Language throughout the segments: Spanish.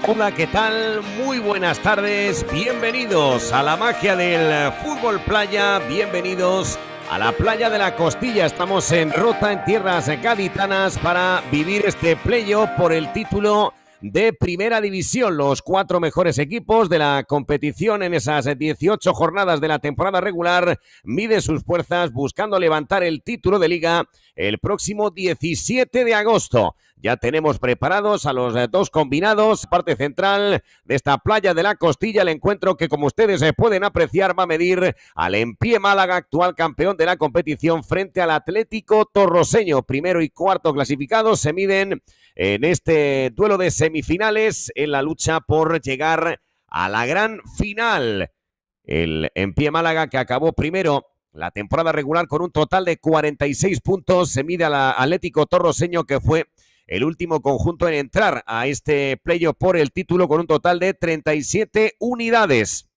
Hola, ¿qué tal? Muy buenas tardes, bienvenidos a la magia del fútbol playa, bienvenidos a la playa de la Costilla. Estamos en Rota, en tierras gaditanas, para vivir este playoff por el título de Primera División. Los 4 mejores equipos de la competición en esas 18 jornadas de la temporada regular miden sus fuerzas buscando levantar el título de Liga el próximo 17 de agosto. Ya tenemos preparados a los 2 combinados, parte central de esta playa de la Costilla, el encuentro que, como ustedes pueden apreciar, va a medir al Empie Málaga, actual campeón de la competición, frente al Atlético Torroseño. Primero y cuarto clasificados se miden en este duelo de semifinales en la lucha por llegar a la gran final. El Empie Málaga, que acabó primero la temporada regular con un total de 46 puntos, se mide al Atlético Torroseño, que fue el último conjunto en entrar a este playoff por el título con un total de 37 unidades.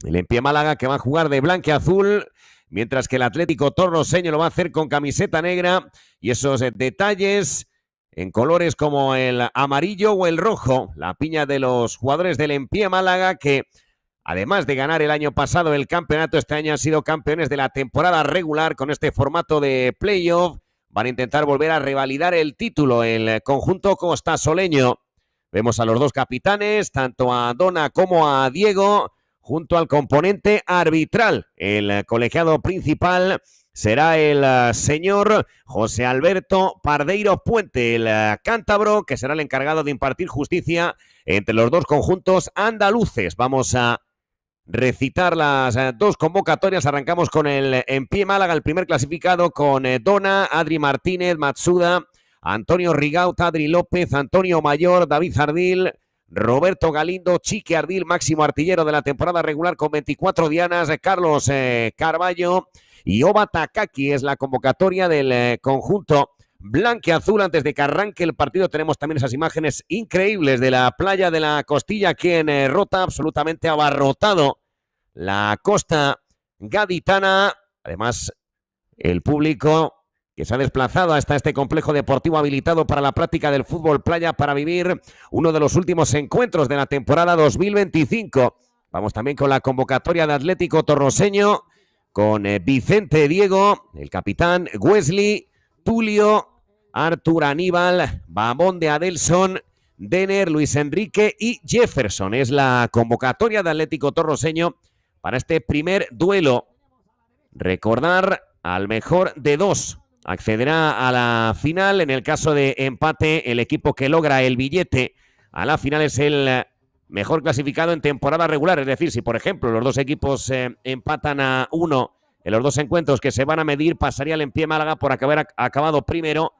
El Empie Málaga, que va a jugar de blanqueazul, mientras que el Atlético Torroseño lo va a hacer con camiseta negra, y esos detalles en colores como el amarillo o el rojo, la piña de los jugadores del Empie Málaga, que además de ganar el año pasado el campeonato, este año han sido campeones de la temporada regular con este formato de playoff. Van a intentar volver a revalidar el título el conjunto costasoleño. Vemos a los 2 capitanes, tanto a Dona como a Diego, junto al componente arbitral. El colegiado principal será el señor José Alberto Pardeiro Puente, el cántabro, que será el encargado de impartir justicia entre los 2 conjuntos andaluces. Vamos a recitar las 2 convocatorias. Arrancamos con el Empie Málaga, el primer clasificado, con Dona, Adri Martínez, Matsuda, Antonio Rigaut, Adri López, Antonio Mayor, David Ardil, Roberto Galindo, Chique Ardil, máximo artillero de la temporada regular con 24 dianas, Carlos Carballo y Oba Takaki. Es la convocatoria del conjunto blanqueazul. Antes de que arranque el partido tenemos también esas imágenes increíbles de la playa de la Costilla, aquí en Rota, absolutamente abarrotado la costa gaditana. Además, el público que se ha desplazado hasta este complejo deportivo habilitado para la práctica del fútbol playa, para vivir uno de los últimos encuentros de la temporada 2025. Vamos también con la convocatoria de Atlético Torroseño, con Vicente Diego, el capitán, Wesley, Tulio, Artur Aníbal, Babón de Adelson, Denner, Luis Enrique y Jefferson. Es la convocatoria de Atlético Torroseño para este primer duelo. Recordar, al mejor de 2 accederá a la final. En el caso de empate, el equipo que logra el billete a la final es el mejor clasificado en temporada regular. Es decir, si por ejemplo los 2 equipos empatan a 1 en los 2 encuentros que se van a medir, pasaría el Empie Málaga por haber acabado primero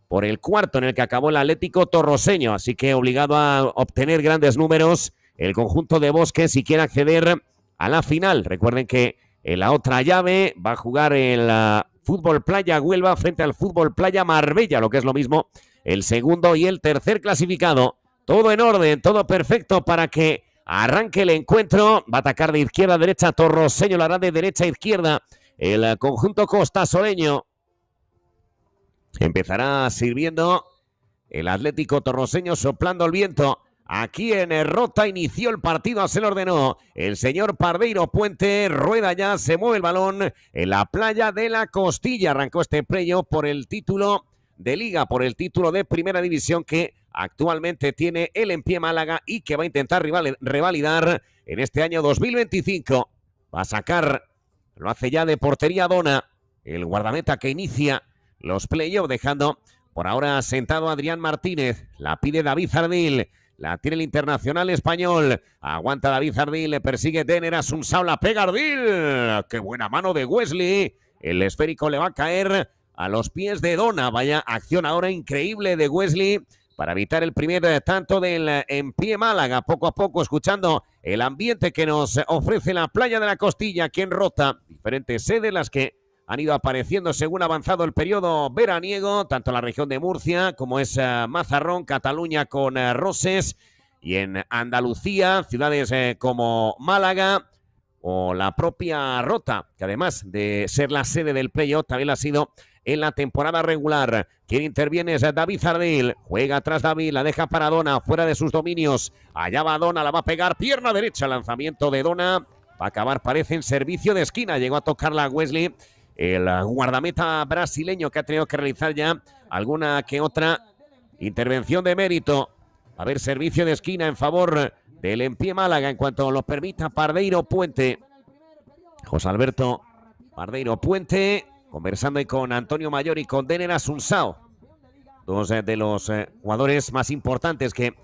por el cuarto en el que acabó el Atlético Torroseño. Así que obligado a obtener grandes números el conjunto de Bosque si quiere acceder a la final. Recuerden que en la otra llave va a jugar el Fútbol Playa Huelva frente al Fútbol Playa Marbella, lo que es lo mismo, el segundo y el tercer clasificado. Todo en orden, todo perfecto para que arranque el encuentro. Va a atacar de izquierda a derecha Torroseño, la hará de derecha a izquierda el conjunto costasoleño. Empezará sirviendo el Atlético Torroseño, soplando el viento. Aquí en Rota inició el partido, se lo ordenó el señor Pardeiro Puente. Rueda ya, se mueve el balón en la playa de la Costilla. Arrancó este playoff por el título de Liga, por el título de Primera División que actualmente tiene el Empie Málaga y que va a intentar revalidar en este año 2025. Va a sacar, lo hace ya de portería Dona, el guardameta que inicia los playoffs, dejando por ahora sentado a Adrián Martínez. La pide David Ardil, la tiene el internacional español. Aguanta David Ardil, le persigue Denner, Asunsao, la pega Ardil. ¡Qué buena mano de Wesley! El esférico le va a caer a los pies de Dona. Vaya acción ahora increíble de Wesley para evitar el primer tanto del Empie Málaga. Poco a poco, escuchando el ambiente que nos ofrece la playa de la Costilla aquí en Rota. Diferentes sedes las que han ido apareciendo según ha avanzado el periodo veraniego, tanto en la región de Murcia como es Mazarrón, Cataluña con Roses, y en Andalucía, ciudades como Málaga o la propia Rota, que además de ser la sede del playoff, también ha sido en la temporada regular. Quien interviene es David Zardil. Juega atrás David, la deja para Dona, fuera de sus dominios. Allá va Dona, la va a pegar, pierna derecha, lanzamiento de Dona. Va a acabar, parece, en servicio de esquina. Llegó a tocarla Wesley, el guardameta brasileño, que ha tenido que realizar ya alguna que otra intervención de mérito. A ver, servicio de esquina en favor del Empie Málaga en cuanto lo permita Pardeiro Puente. José Alberto Pardeiro Puente conversando ahí con Antonio Mayor y con Dener Asunsao, dos de los jugadores más importantes que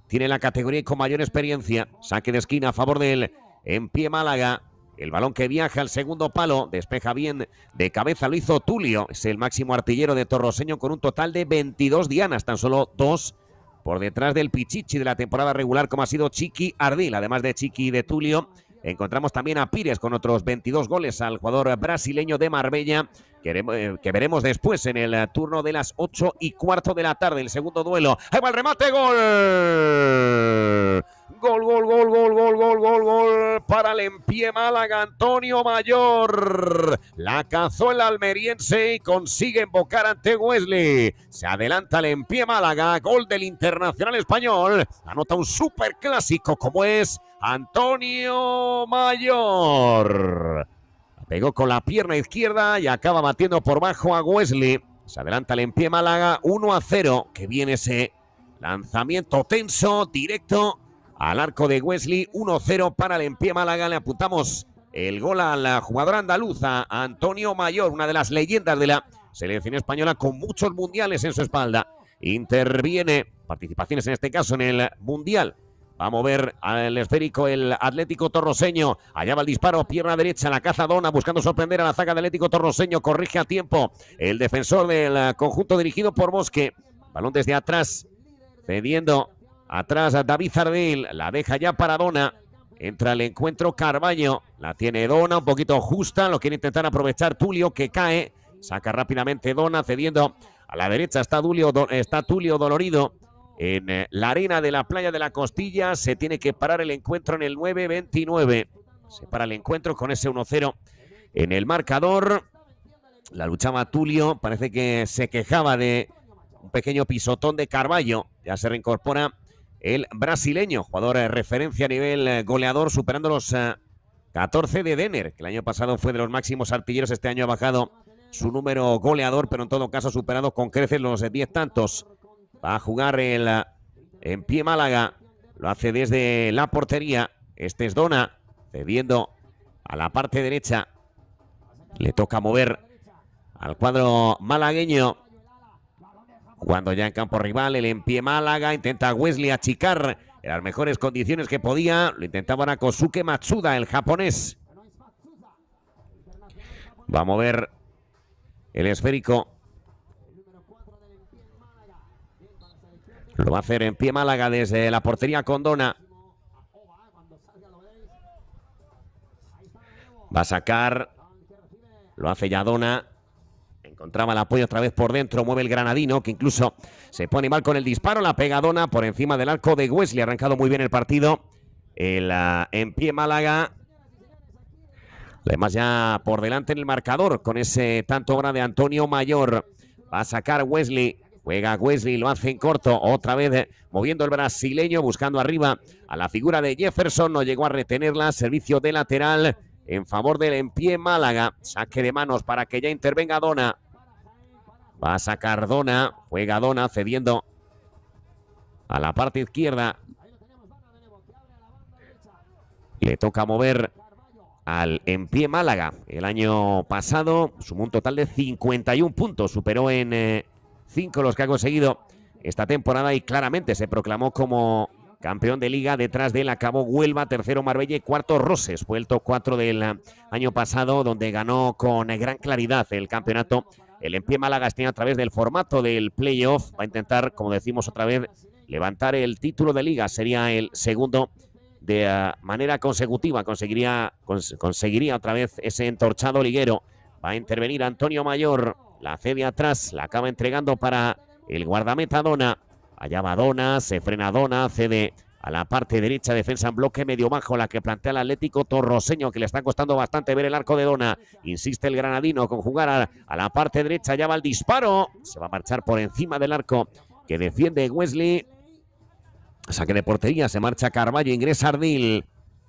tiene la categoría y con mayor experiencia. Saque de esquina a favor del Empie Málaga. El balón que viaja al segundo palo, despeja bien de cabeza, lo hizo Tulio. Es el máximo artillero de Torroseño con un total de 22 dianas, tan solo 2 por detrás del Pichichi de la temporada regular, como ha sido Chiqui Ardil. Además de Chiqui y de Tulio, encontramos también a Pires con otros 22 goles, al jugador brasileño de Marbella, que veremos después en el turno de las 8:15 de la tarde, el segundo duelo. Ahí va el remate, gol. Gol, gol, gol, gol, gol, gol, gol, gol para el Empie Málaga, Antonio Mayor. La cazó el almeriense y consigue embocar ante Wesley. Se adelanta el Empie Málaga, gol del internacional español. Anota un superclásico como es Antonio Mayor. Pegó con la pierna izquierda y acaba batiendo por bajo a Wesley. Se adelanta el Empie Málaga 1-0. Que viene ese lanzamiento tenso, directo al arco de Wesley. 1-0 para el Empie Málaga. Le apuntamos el gol a la jugadora andaluza, Antonio Mayor, una de las leyendas de la selección española con muchos mundiales en su espalda. Interviene, participaciones en este caso en el mundial. Va a mover al esférico el Atlético Torroseño. Allá va el disparo, pierna derecha, la caza Dona, buscando sorprender a la zaga del Atlético Torroseño. Corrige a tiempo el defensor del conjunto dirigido por Bosque. Balón desde atrás, cediendo atrás a David Zardil. La deja ya para Dona. Entra el encuentro Carballo. La tiene Dona, un poquito justa. Lo quiere intentar aprovechar Tulio, que cae. Saca rápidamente Dona, cediendo a la derecha. Está Tulio dolorido. En la arena de la playa de la Costilla se tiene que parar el encuentro en el 9:29. Se para el encuentro con ese 1-0 en el marcador. La luchaba Tulio, parece que se quejaba de un pequeño pisotón de Carballo. Ya se reincorpora el brasileño, jugador de referencia a nivel goleador, superando los 14 de Dener, que el año pasado fue de los máximos artilleros. Este año ha bajado su número goleador, pero en todo caso ha superado con creces los 10 tantos. Va a jugar el Empie Málaga. Lo hace desde la portería. Este es Dona, cediendo a la parte derecha. Le toca mover al cuadro malagueño. Jugando ya en campo rival, el Empie Málaga. Intenta Wesley achicar en las mejores condiciones que podía. Lo intentaba ahora Kosuke Matsuda, el japonés. Va a mover el esférico. Lo va a hacer Empie Málaga desde la portería con Dona. Va a sacar. Lo hace ya Dona. Encontraba el apoyo otra vez por dentro. Mueve el granadino, que incluso se pone mal con el disparo. La pega Dona por encima del arco de Wesley. Ha arrancado muy bien el partido el Empie Málaga. Además ya por delante en el marcador con ese tanto ahora de Antonio Mayor. Va a sacar Wesley. Juega Wesley, lo hace en corto, otra vez moviendo el brasileño, buscando arriba a la figura de Jefferson, no llegó a retenerla, servicio de lateral en favor del Empie Málaga, saque de manos para que ya intervenga Dona. Va a sacar Dona, juega Dona cediendo a la parte izquierda. Le toca mover al Empie Málaga. El año pasado sumó un total de 51 puntos, superó en 5 los que ha conseguido esta temporada y claramente se proclamó como campeón de liga. Detrás de él acabó Huelva, tercero Marbella y cuarto Roses. Fue el top 4 del año pasado, donde ganó con gran claridad el campeonato. El Empie Málaga este año, a través del formato del playoff, va a intentar, como decimos otra vez, levantar el título de liga. Sería el segundo de manera consecutiva. Conseguiría otra vez ese entorchado liguero. Va a intervenir Antonio Mayor. La cede atrás, la acaba entregando para el guardameta Dona. Allá va Dona, se frena Dona, cede a la parte derecha, defensa en bloque medio bajo, la que plantea el Atlético Torroseño, que le está costando bastante ver el arco de Dona. Insiste el granadino con jugar a la parte derecha, ya va el disparo. Se va a marchar por encima del arco que defiende Wesley. Saque de portería, se marcha Carballo, ingresa Ardil.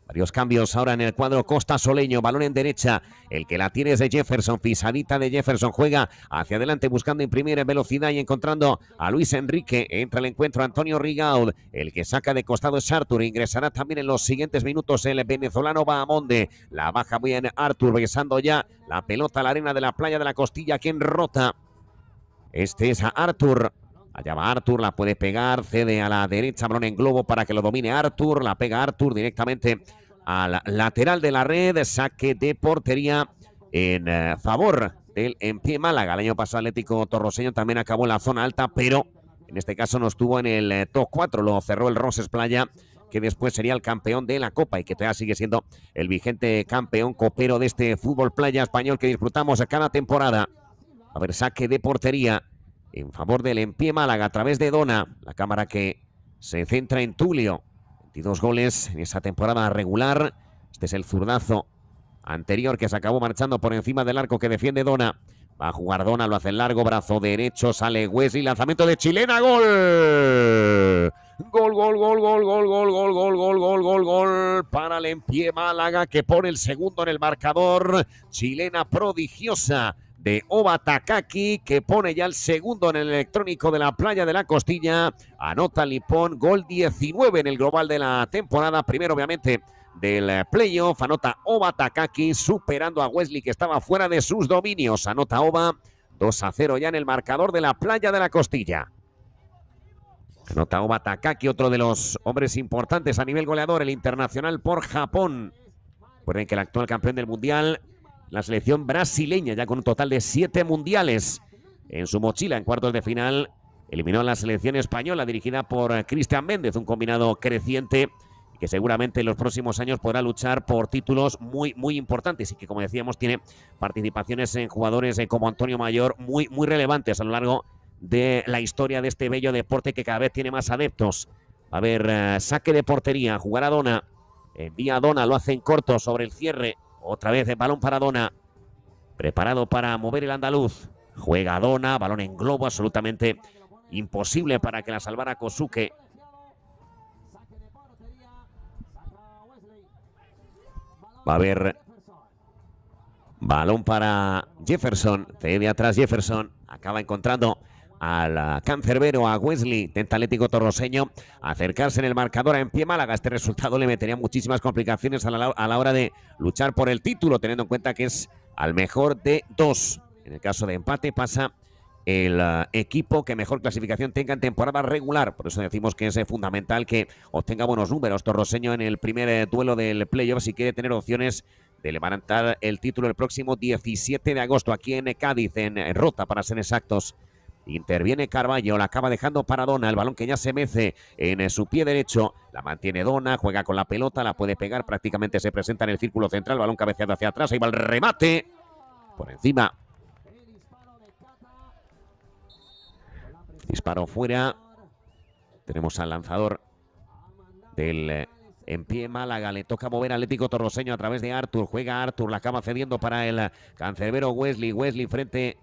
Varios cambios ahora en el cuadro costasoleño. Balón en derecha. El que la tiene es de Jefferson. Pisadita de Jefferson. Juega hacia adelante buscando imprimir en velocidad y encontrando a Luis Enrique. Entra al encuentro Antonio Rigaud. El que saca de costado es Artur. Ingresará también en los siguientes minutos el venezolano Bahamonde. La baja muy bien Artur, besando ya la pelota a la arena de la playa de la Costilla. Quien rota. Este es a Artur. Allá va Artur, la puede pegar, cede a la derecha, balón en globo para que lo domine Artur, la pega Artur directamente al lateral de la red, saque de portería en favor del En Pie Málaga. El año pasado Atlético Torroseño también acabó en la zona alta, pero en este caso no estuvo en el top 4, lo cerró el Roses Playa, que después sería el campeón de la Copa y que todavía sigue siendo el vigente campeón copero de este fútbol playa español que disfrutamos cada temporada. A ver, saque de portería en favor del En Pie Málaga a través de Dona. La cámara que se centra en Tulio. 22 goles en esa temporada regular. Este es el zurdazo anterior que se acabó marchando por encima del arco que defiende Dona. Va a jugar Dona, lo hace en largo, brazo derecho, sale Wesley, lanzamiento de chilena, gol. Gol, gol, gol, gol, gol, gol, gol, gol, gol, gol, gol, gol para el En Pie Málaga que pone el segundo en el marcador. Chilena prodigiosa de Oba Takaki, que pone ya el segundo en el electrónico de la playa de la Costilla. Anota Lipón, gol 19 en el global de la temporada. Primero, obviamente, del playoff. Anota Oba Takaki, superando a Wesley, que estaba fuera de sus dominios. Anota Oba, 2-0 ya en el marcador de la playa de la Costilla. Anota Oba Takaki, otro de los hombres importantes a nivel goleador, el internacional por Japón. Recuerden que el actual campeón del mundial, la selección brasileña, ya con un total de 7 mundiales en su mochila en cuartos de final, eliminó a la selección española dirigida por Cristian Méndez, un combinado creciente y que seguramente en los próximos años podrá luchar por títulos muy, muy importantes y que, como decíamos, tiene participaciones en jugadores como Antonio Mayor muy, muy relevantes a lo largo de la historia de este bello deporte que cada vez tiene más adeptos. A ver, saque de portería, jugará Dona, envía a Dona, lo hace en corto sobre el cierre. Otra vez el balón para Dona. Preparado para mover el andaluz. Juega Dona. Balón en globo. Absolutamente imposible para que la salvara Kosuke. Va a haber balón para Jefferson. Cede atrás Jefferson. Acaba encontrando al cancerbero, a Wesley. Intenta Atlético Torroseño acercarse en el marcador a En Pie Málaga. Este resultado le metería muchísimas complicaciones a la hora de luchar por el título, teniendo en cuenta que es al mejor de 2. En el caso de empate pasa el equipo que mejor clasificación tenga en temporada regular. Por eso decimos que es fundamental que obtenga buenos números Torroseño en el primer duelo del playoff si quiere tener opciones de levantar el título el próximo 17 de agosto aquí en Cádiz, en Rota para ser exactos. Interviene Carballo, la acaba dejando para Dona, el balón que ya se mece en su pie derecho, la mantiene Dona, juega con la pelota, la puede pegar, prácticamente se presenta en el círculo central, balón cabeceado hacia atrás, ahí va el remate, por encima. Disparo fuera, tenemos al lanzador del En Pie Málaga, le toca mover a Atlético Torroseño a través de Artur, juega Artur, la acaba cediendo para el cancerbero Wesley frente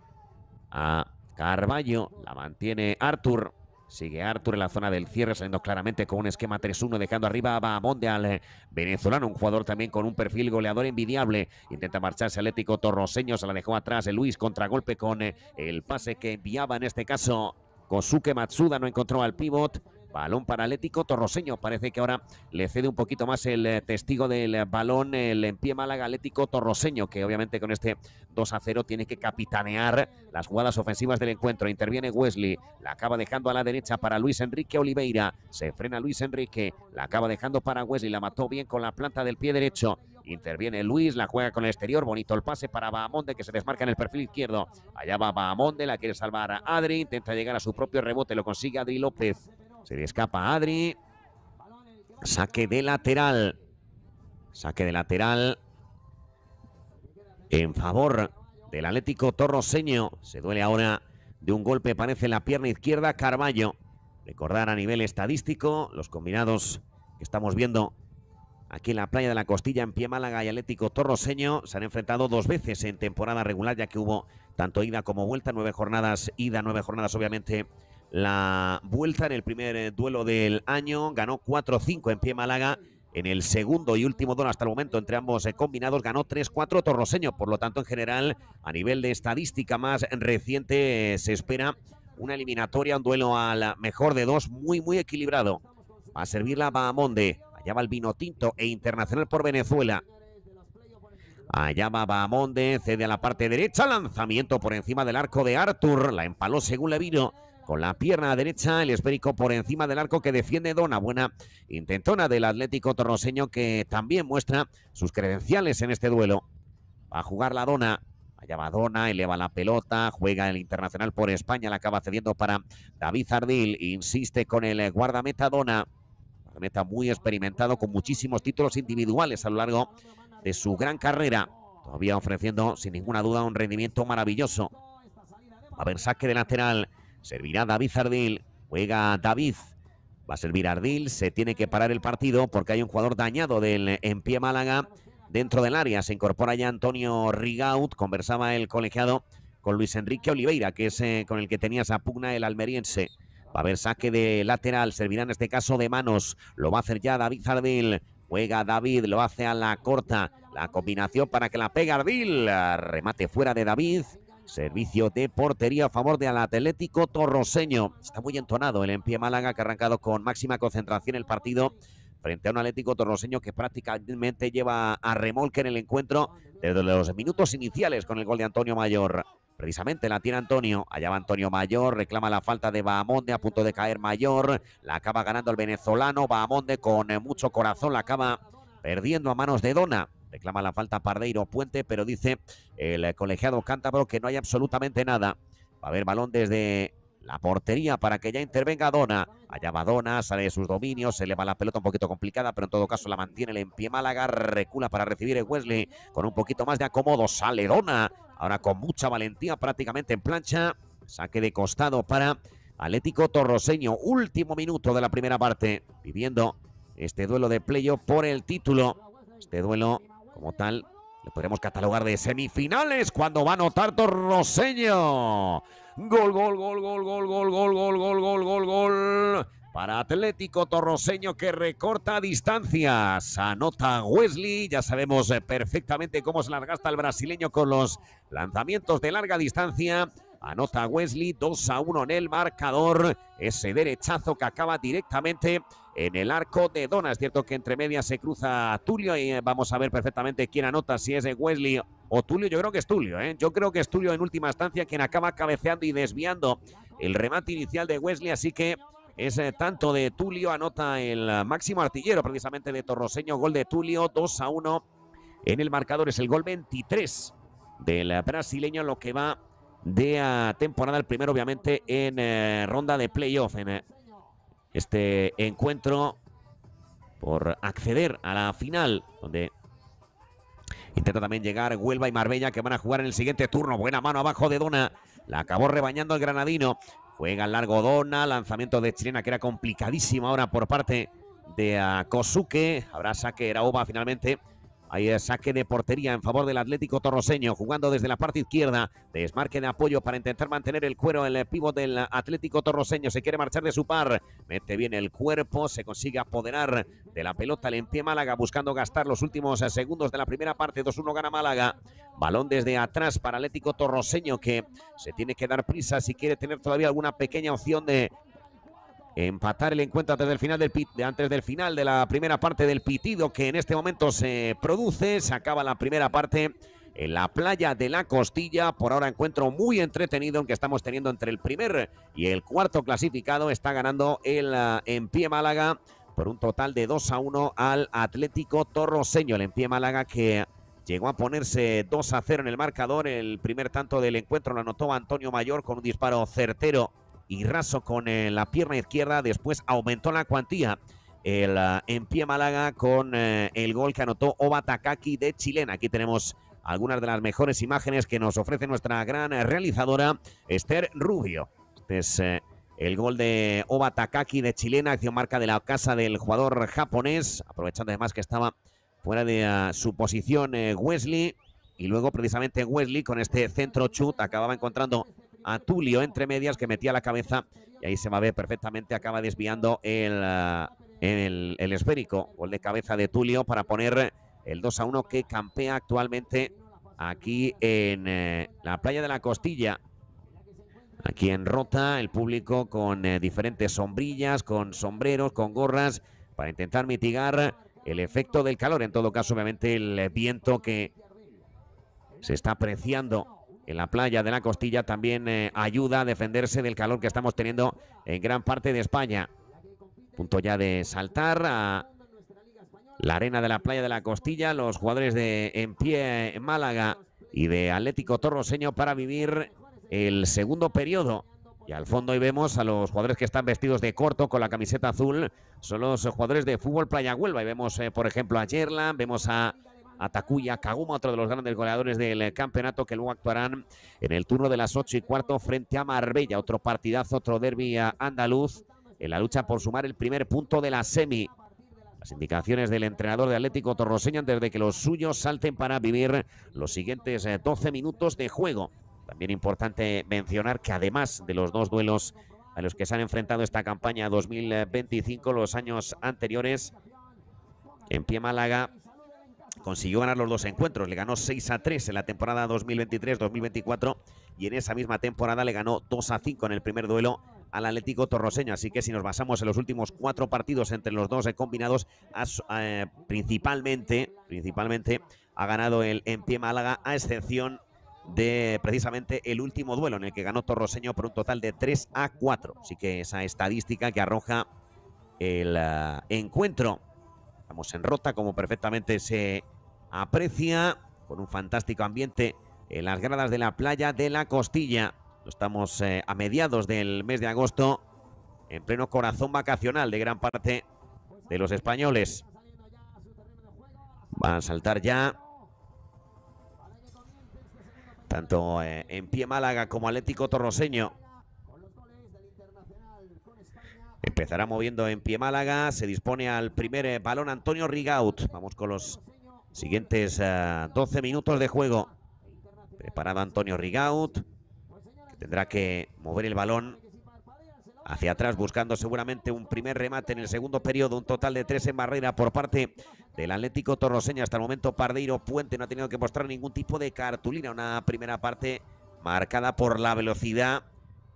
a Carballo, la mantiene Artur, sigue Artur en la zona del cierre, saliendo claramente con un esquema 3-1, dejando arriba a Bahamonde, al venezolano, un jugador también con un perfil goleador envidiable. Intenta marcharse Atlético Torroseño, se la dejó atrás el Luis, contragolpe con el pase que enviaba en este caso Kosuke Matsuda, no encontró al pívot. Balón para Atlético Torroseño. Parece que ahora le cede un poquito más el testigo del balón, el En Pie Málaga Atlético Torroseño, que obviamente con este 2-0 tiene que capitanear las jugadas ofensivas del encuentro. Interviene Wesley, la acaba dejando a la derecha para Luis Enrique Oliveira. Se frena Luis Enrique, la acaba dejando para Wesley, la mató bien con la planta del pie derecho. Interviene Luis, la juega con el exterior, bonito el pase para Bahamonde que se desmarca en el perfil izquierdo. Allá va Bahamonde, la quiere salvar a Adri, intenta llegar a su propio rebote, lo consigue Adri López. Se le escapa Adri. Saque de lateral. Saque de lateral en favor del Atlético Torroseño. Se duele ahora de un golpe, parece en la pierna izquierda Carballo. Recordar a nivel estadístico, los combinados que estamos viendo aquí en la playa de la Costilla, en pie Málaga y Atlético Torroseño. Se han enfrentado 2 veces en temporada regular, ya que hubo tanto ida como vuelta, 9 jornadas ida, 9 jornadas obviamente la vuelta. En el primer duelo del año ganó 4-5 en pie Málaga. En el segundo y último duelo hasta el momento entre ambos combinados ganó 3-4 Torroseño. Por lo tanto, en general, a nivel de estadística más reciente, se espera una eliminatoria, un duelo al mejor de 2, muy equilibrado. Va a servir la Bahamonde. Allá va el vino tinto e internacional por Venezuela. Allá va Bahamonde, cede a la parte derecha, lanzamiento por encima del arco de Artur. La empaló según le vino con la pierna derecha, el esférico por encima del arco que defiende Dona. Buena intentona del Atlético Torroseño, que también muestra sus credenciales en este duelo. Va a jugar la Dona. Allá va Dona, eleva la pelota, juega el internacional por España, la acaba cediendo para David Ardil. Insiste con el guardameta Dona. Guardameta muy experimentado, con muchísimos títulos individuales a lo largo de su gran carrera. Todavía ofreciendo, sin ninguna duda, un rendimiento maravilloso. A ver, saque de lateral. Servirá David Ardil. Juega David. Va a servir Ardil. Se tiene que parar el partido porque hay un jugador dañado del en pie Málaga dentro del área. Se incorpora ya Antonio Rigaud. Conversaba el colegiado con Luis Enrique Oliveira, que es con el que tenía esa pugna el almeriense. Va a haber saque de lateral. Servirá en este caso de manos. Lo va a hacer ya David Ardil. Juega David. Lo hace a la corta. La combinación para que la pegue Ardil. Remate fuera de David. Servicio de portería a favor del Atlético Torroseño. Está muy entonado el en pie Málaga, que ha arrancado con máxima concentración el partido frente a un Atlético Torroseño que prácticamente lleva a remolque en el encuentro desde los minutos iniciales con el gol de Antonio Mayor. Precisamente la tiene Antonio. Allá va Antonio Mayor, reclama la falta de Bahamonde, a punto de caer Mayor. La acaba ganando el venezolano. Bahamonde con mucho corazón la acaba perdiendo a manos de Dona. Reclama la falta Pardeiro Puente, pero dice el colegiado cántabro que no hay absolutamente nada. Va a haber balón desde la portería para que ya intervenga Dona. Allá va Dona, sale de sus dominios, se eleva la pelota un poquito complicada, pero en todo caso la mantiene el en pie Málaga. Recula para recibir el Wesley con un poquito más de acomodo. Sale Dona, ahora con mucha valentía, prácticamente en plancha. Saque de costado para Atlético Torroseño. Último minuto de la primera parte, viviendo este duelo de playoff por el título. Este duelo, como tal, lo podremos catalogar de semifinales cuando va a anotar Torroseño. Gol para Atlético Torroseño, que recorta distancias. Anota Wesley. Ya sabemos perfectamente cómo se las gasta el brasileño con los lanzamientos de larga distancia. Anota Wesley, 2-1 en el marcador. Ese derechazo que acaba directamente en el arco de Dona. Es cierto que entre medias se cruza Tulio y vamos a ver perfectamente quién anota, si es Wesley o Tulio. Yo creo que es Tulio, Yo creo que es Tulio en última instancia quien acaba cabeceando y desviando el remate inicial de Wesley. Así que es tanto de Tulio. Anota el máximo artillero precisamente de Torroseño. Gol de Tulio, 2-1 en el marcador. Es el gol 23 del brasileño, lo que va de temporada, el primero obviamente en ronda de playoff, en este encuentro por acceder a la final, donde intenta también llegar Huelva y Marbella, que van a jugar en el siguiente turno. Buena mano abajo de Dona, la acabó rebañando el granadino. Juega el largo Dona, lanzamiento de chilena que era complicadísimo ahora por parte de Kosuke. Habrá saque, era Oba finalmente. Ahí es saque de portería en favor del Atlético Torroseño, jugando desde la parte izquierda. Desmarque de apoyo para intentar mantener el cuero. El pívot del Atlético Torroseño se quiere marchar de su par. Mete bien el cuerpo, se consigue apoderar de la pelota el en pie Málaga, buscando gastar los últimos segundos de la primera parte. 2-1 gana Málaga. Balón desde atrás para Atlético Torroseño, que se tiene que dar prisa si quiere tener todavía alguna pequeña opción de empatar el encuentro antes del final de la primera parte del pitido que en este momento se produce. Se acaba la primera parte en la playa de la Costilla. Por ahora encuentro muy entretenido en que estamos teniendo entre el primer y el cuarto clasificado. Está ganando el en pie Málaga por un total de 2-1 al Atlético Torroseño. El en pie Málaga que llegó a ponerse 2-0 en el marcador. El primer tanto del encuentro lo anotó Antonio Mayor con un disparo certero y raso con la pierna izquierda. Después aumentó la cuantía el en pie Málaga con el gol que anotó Oba Takaki de chilena. Aquí tenemos algunas de las mejores imágenes que nos ofrece nuestra gran realizadora Esther Rubio. Este es el gol de Oba Takaki de chilena, acción marca de la casa del jugador japonés, aprovechando además que estaba fuera de su posición Wesley. Y luego precisamente Wesley con este centro chut acababa encontrando a Tulio entre medias, que metía la cabeza y ahí se va a ver perfectamente, acaba desviando el esférico. Gol de cabeza de Tulio para poner el 2-1 que campea actualmente aquí en la playa de la Costilla. Aquí en Rota, el público con diferentes sombrillas, con sombreros, con gorras, para intentar mitigar el efecto del calor. En todo caso, obviamente, el viento que se está apreciando en la playa de la Costilla también ayuda a defenderse del calor que estamos teniendo en gran parte de España. Punto ya de saltar a la arena de la playa de la Costilla, los jugadores de En Pie Málaga y de Atlético Torroseño para vivir el segundo periodo. Y al fondo ahí vemos a los jugadores que están vestidos de corto con la camiseta azul. Son los jugadores de Fútbol Playa Huelva. Y vemos, por ejemplo, a Yerlan, vemos a Takuya Kaguma, otro de los grandes goleadores del campeonato, que luego actuarán en el turno de las 8:15 frente a Marbella. Otro partidazo, otro derbi andaluz en la lucha por sumar el primer punto de la semi. Las indicaciones del entrenador de Atlético Torroseño antes de que los suyos salten para vivir los siguientes 12 minutos de juego. También importante mencionar que además de los dos duelos a los que se han enfrentado esta campaña 2025, los años anteriores, En Pie Málaga consiguió ganar los dos encuentros. Le ganó 6-3 en la temporada 2023-2024 y en esa misma temporada le ganó 2-5 en el primer duelo al Atlético Torroseño. Así que si nos basamos en los últimos 4 partidos entre los dos combinados, principalmente ha ganado el En Pie Málaga, a excepción de precisamente el último duelo en el que ganó Torroseño por un total de 3-4. Así que esa estadística que arroja el encuentro. Estamos en Rota, como perfectamente se aprecia, con un fantástico ambiente en las gradas de la playa de la Costilla. Estamos a mediados del mes de agosto, en pleno corazón vacacional de gran parte de los españoles. Van a saltar ya tanto En Pie Málaga como Atlético Torroseño. Empezará moviendo En Pie Málaga. Se dispone al primer balón Antonio Rigaud. Vamos con los siguientes 12 minutos de juego. Preparado Antonio Rigaud, que tendrá que mover el balón hacia atrás, buscando seguramente un primer remate en el segundo periodo. Un total de 3 en barrera por parte del Atlético Torroseño. Hasta el momento Pardeiro Puente no ha tenido que mostrar ningún tipo de cartulina. Una primera parte marcada por la velocidad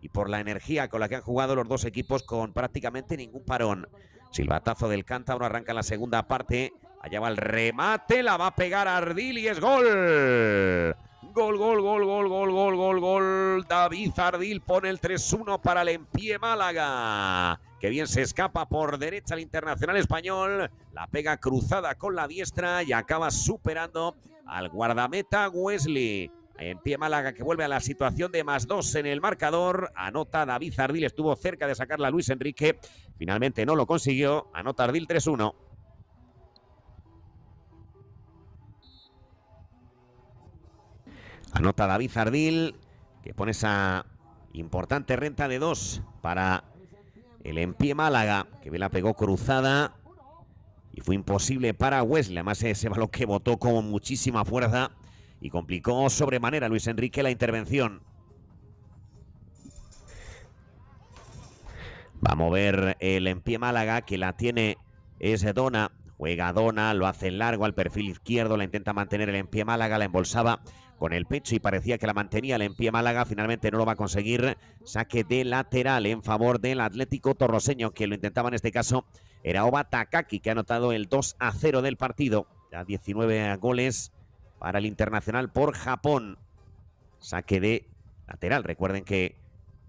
y por la energía con la que han jugado los dos equipos, con prácticamente ningún parón. Silbatazo del cántabro, arranca la segunda parte. Allá va el remate, la va a pegar Ardil y es gol. Gol, gol, gol, gol, gol, gol, gol, gol. David Ardil pone el 3-1 para el En Pie Málaga. Que bien se escapa por derecha el internacional español. La pega cruzada con la diestra y acaba superando al guardameta Wesley. En Pie Málaga, que vuelve a la situación de +2 en el marcador. Anota David Ardil, estuvo cerca de sacarla Luis Enrique. Finalmente no lo consiguió. Anota Ardil 3-1. Anota David Ardil, que pone esa importante renta de 2 para el En Pie Málaga, que bien la pegó cruzada y fue imposible para Wesley. Además, ese balón que botó con muchísima fuerza y complicó sobremanera Luis Enrique la intervención. Va a mover el En Pie Málaga, que la tiene es Dona. Juega Dona, lo hace largo al perfil izquierdo, la intenta mantener el En Pie Málaga, la embolsaba con el pecho y parecía que la mantenía el En Pie Málaga. Finalmente no lo va a conseguir. Saque de lateral en favor del Atlético Torroseño, que lo intentaba en este caso era Oba Takaki, que ha anotado el 2-0 del partido. Ya 19 goles para el internacional por Japón. Saque de lateral. Recuerden que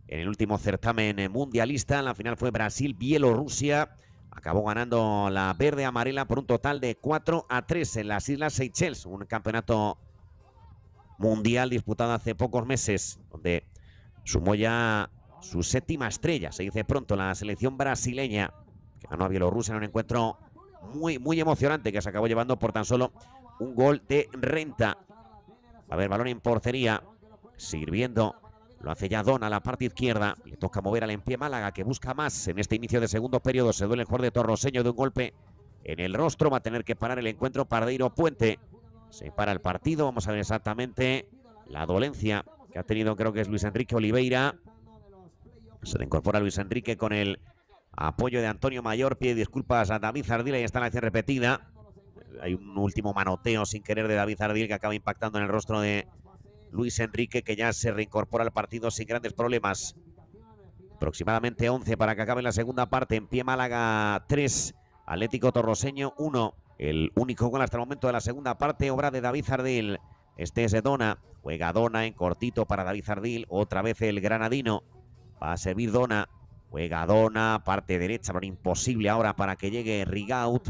en el último certamen mundialista, la final fue Brasil-Bielorrusia. Acabó ganando la verde-amarela por un total de 4-3 en las Islas Seychelles. Un campeonato mundial disputado hace pocos meses, donde sumó ya su 7ª estrella, se dice pronto, la selección brasileña, que ganó a Bielorrusia en un encuentro muy emocionante, que se acabó llevando por tan solo un gol de renta. Va a haber balón en portería, sirviendo Lo hace ya Dona a la parte izquierda. Le toca mover al Empie Málaga, que busca más en este inicio de segundo periodo. Se duele el jugador de Torroseño de un golpe en el rostro. Va a tener que parar el encuentro Pardeiro Puente. Se para el partido. Vamos a ver exactamente la dolencia que ha tenido, creo que es Luis Enrique Oliveira. Se le incorpora Luis Enrique con el apoyo de Antonio Mayor. Pide disculpas a David Zardil. Ahí está la acción repetida. Hay un último manoteo sin querer de David Zardil que acaba impactando en el rostro de Luis Enrique, que ya se reincorpora al partido sin grandes problemas. Aproximadamente 11 para que acabe la segunda parte. Empie Málaga 3, Atlético Torroseño 1. El único gol hasta el momento de la segunda parte, obra de David Zardil. Este es de Dona. Juega Dona en cortito para David Zardil. Otra vez el granadino. Va a servir Dona. Juega Dona, parte derecha, pero imposible ahora para que llegue Rigaud.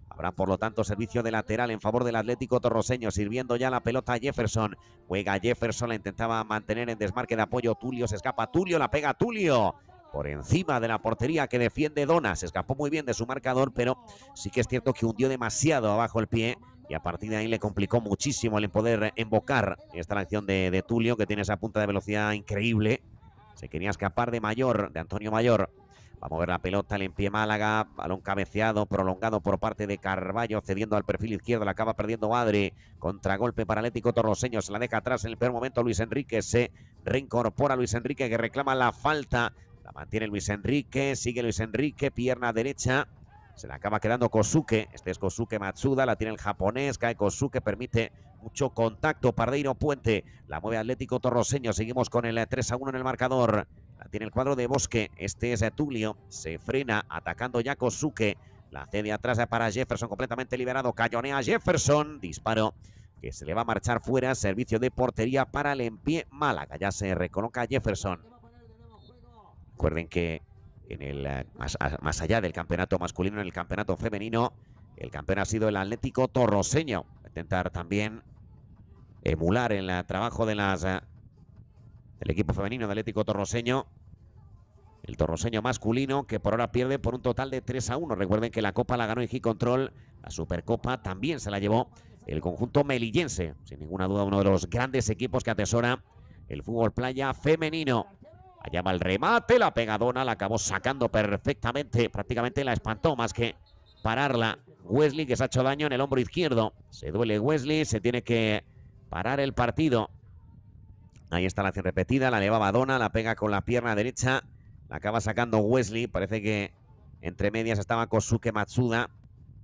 Habrá, por lo tanto, servicio de lateral en favor del Atlético Torroseño, sirviendo ya la pelota a Jefferson. Juega Jefferson, la intentaba mantener en desmarque de apoyo. Tulio, se escapa Tulio, la pega Tulio. Por encima de la portería que defiende Dona. Se escapó muy bien de su marcador, pero sí que es cierto que hundió demasiado abajo el pie. Y a partir de ahí le complicó muchísimo el poder embocar. Esta la acción de Tulio, que tiene esa punta de velocidad increíble. Se quería escapar de Mayor, de Antonio Mayor. Va a mover la pelota el Empie Málaga. Balón cabeceado, prolongado por parte de Carballo, cediendo al perfil izquierdo. La acaba perdiendo Adri. Contragolpe para Atlético Torroseño. Se la deja atrás en el peor momento Luis Enrique. Se reincorpora Luis Enrique, que reclama la falta. La mantiene Luis Enrique. Sigue Luis Enrique. Pierna derecha. Se la acaba quedando Kosuke. Este es Kosuke Matsuda. La tiene el japonés. Cae Kosuke. Permite mucho contacto. Pardeiro Puente. La mueve Atlético Torroseño. Seguimos con el 3-1 en el marcador. La tiene el cuadro de Bosque. Este es Tulio. Se frena atacando ya Kosuke. La cede atrás para Jefferson. Completamente liberado. Cayonea Jefferson. Disparo que se le va a marchar fuera. Servicio de portería para el Empie Málaga. Ya se recoloca Jefferson. Recuerden que en el más allá del campeonato masculino, en el campeonato femenino, el campeón ha sido el Atlético Torroseño. Va a intentar también emular el trabajo de del equipo femenino de Atlético Torroseño. El torroseño masculino, que por ahora pierde por un total de 3-1. Recuerden que la Copa la ganó Igi Control. La Supercopa también se la llevó el conjunto melillense. Sin ninguna duda, uno de los grandes equipos que atesora el fútbol playa femenino. Allá va el remate, la pegadona, la acabó sacando perfectamente. Prácticamente la espantó más que pararla. Wesley, que se ha hecho daño en el hombro izquierdo. Se duele Wesley, se tiene que parar el partido. Ahí está la acción repetida, la llevaba Dona, la pega con la pierna derecha. La acaba sacando Wesley. Parece que entre medias estaba Kosuke Matsuda.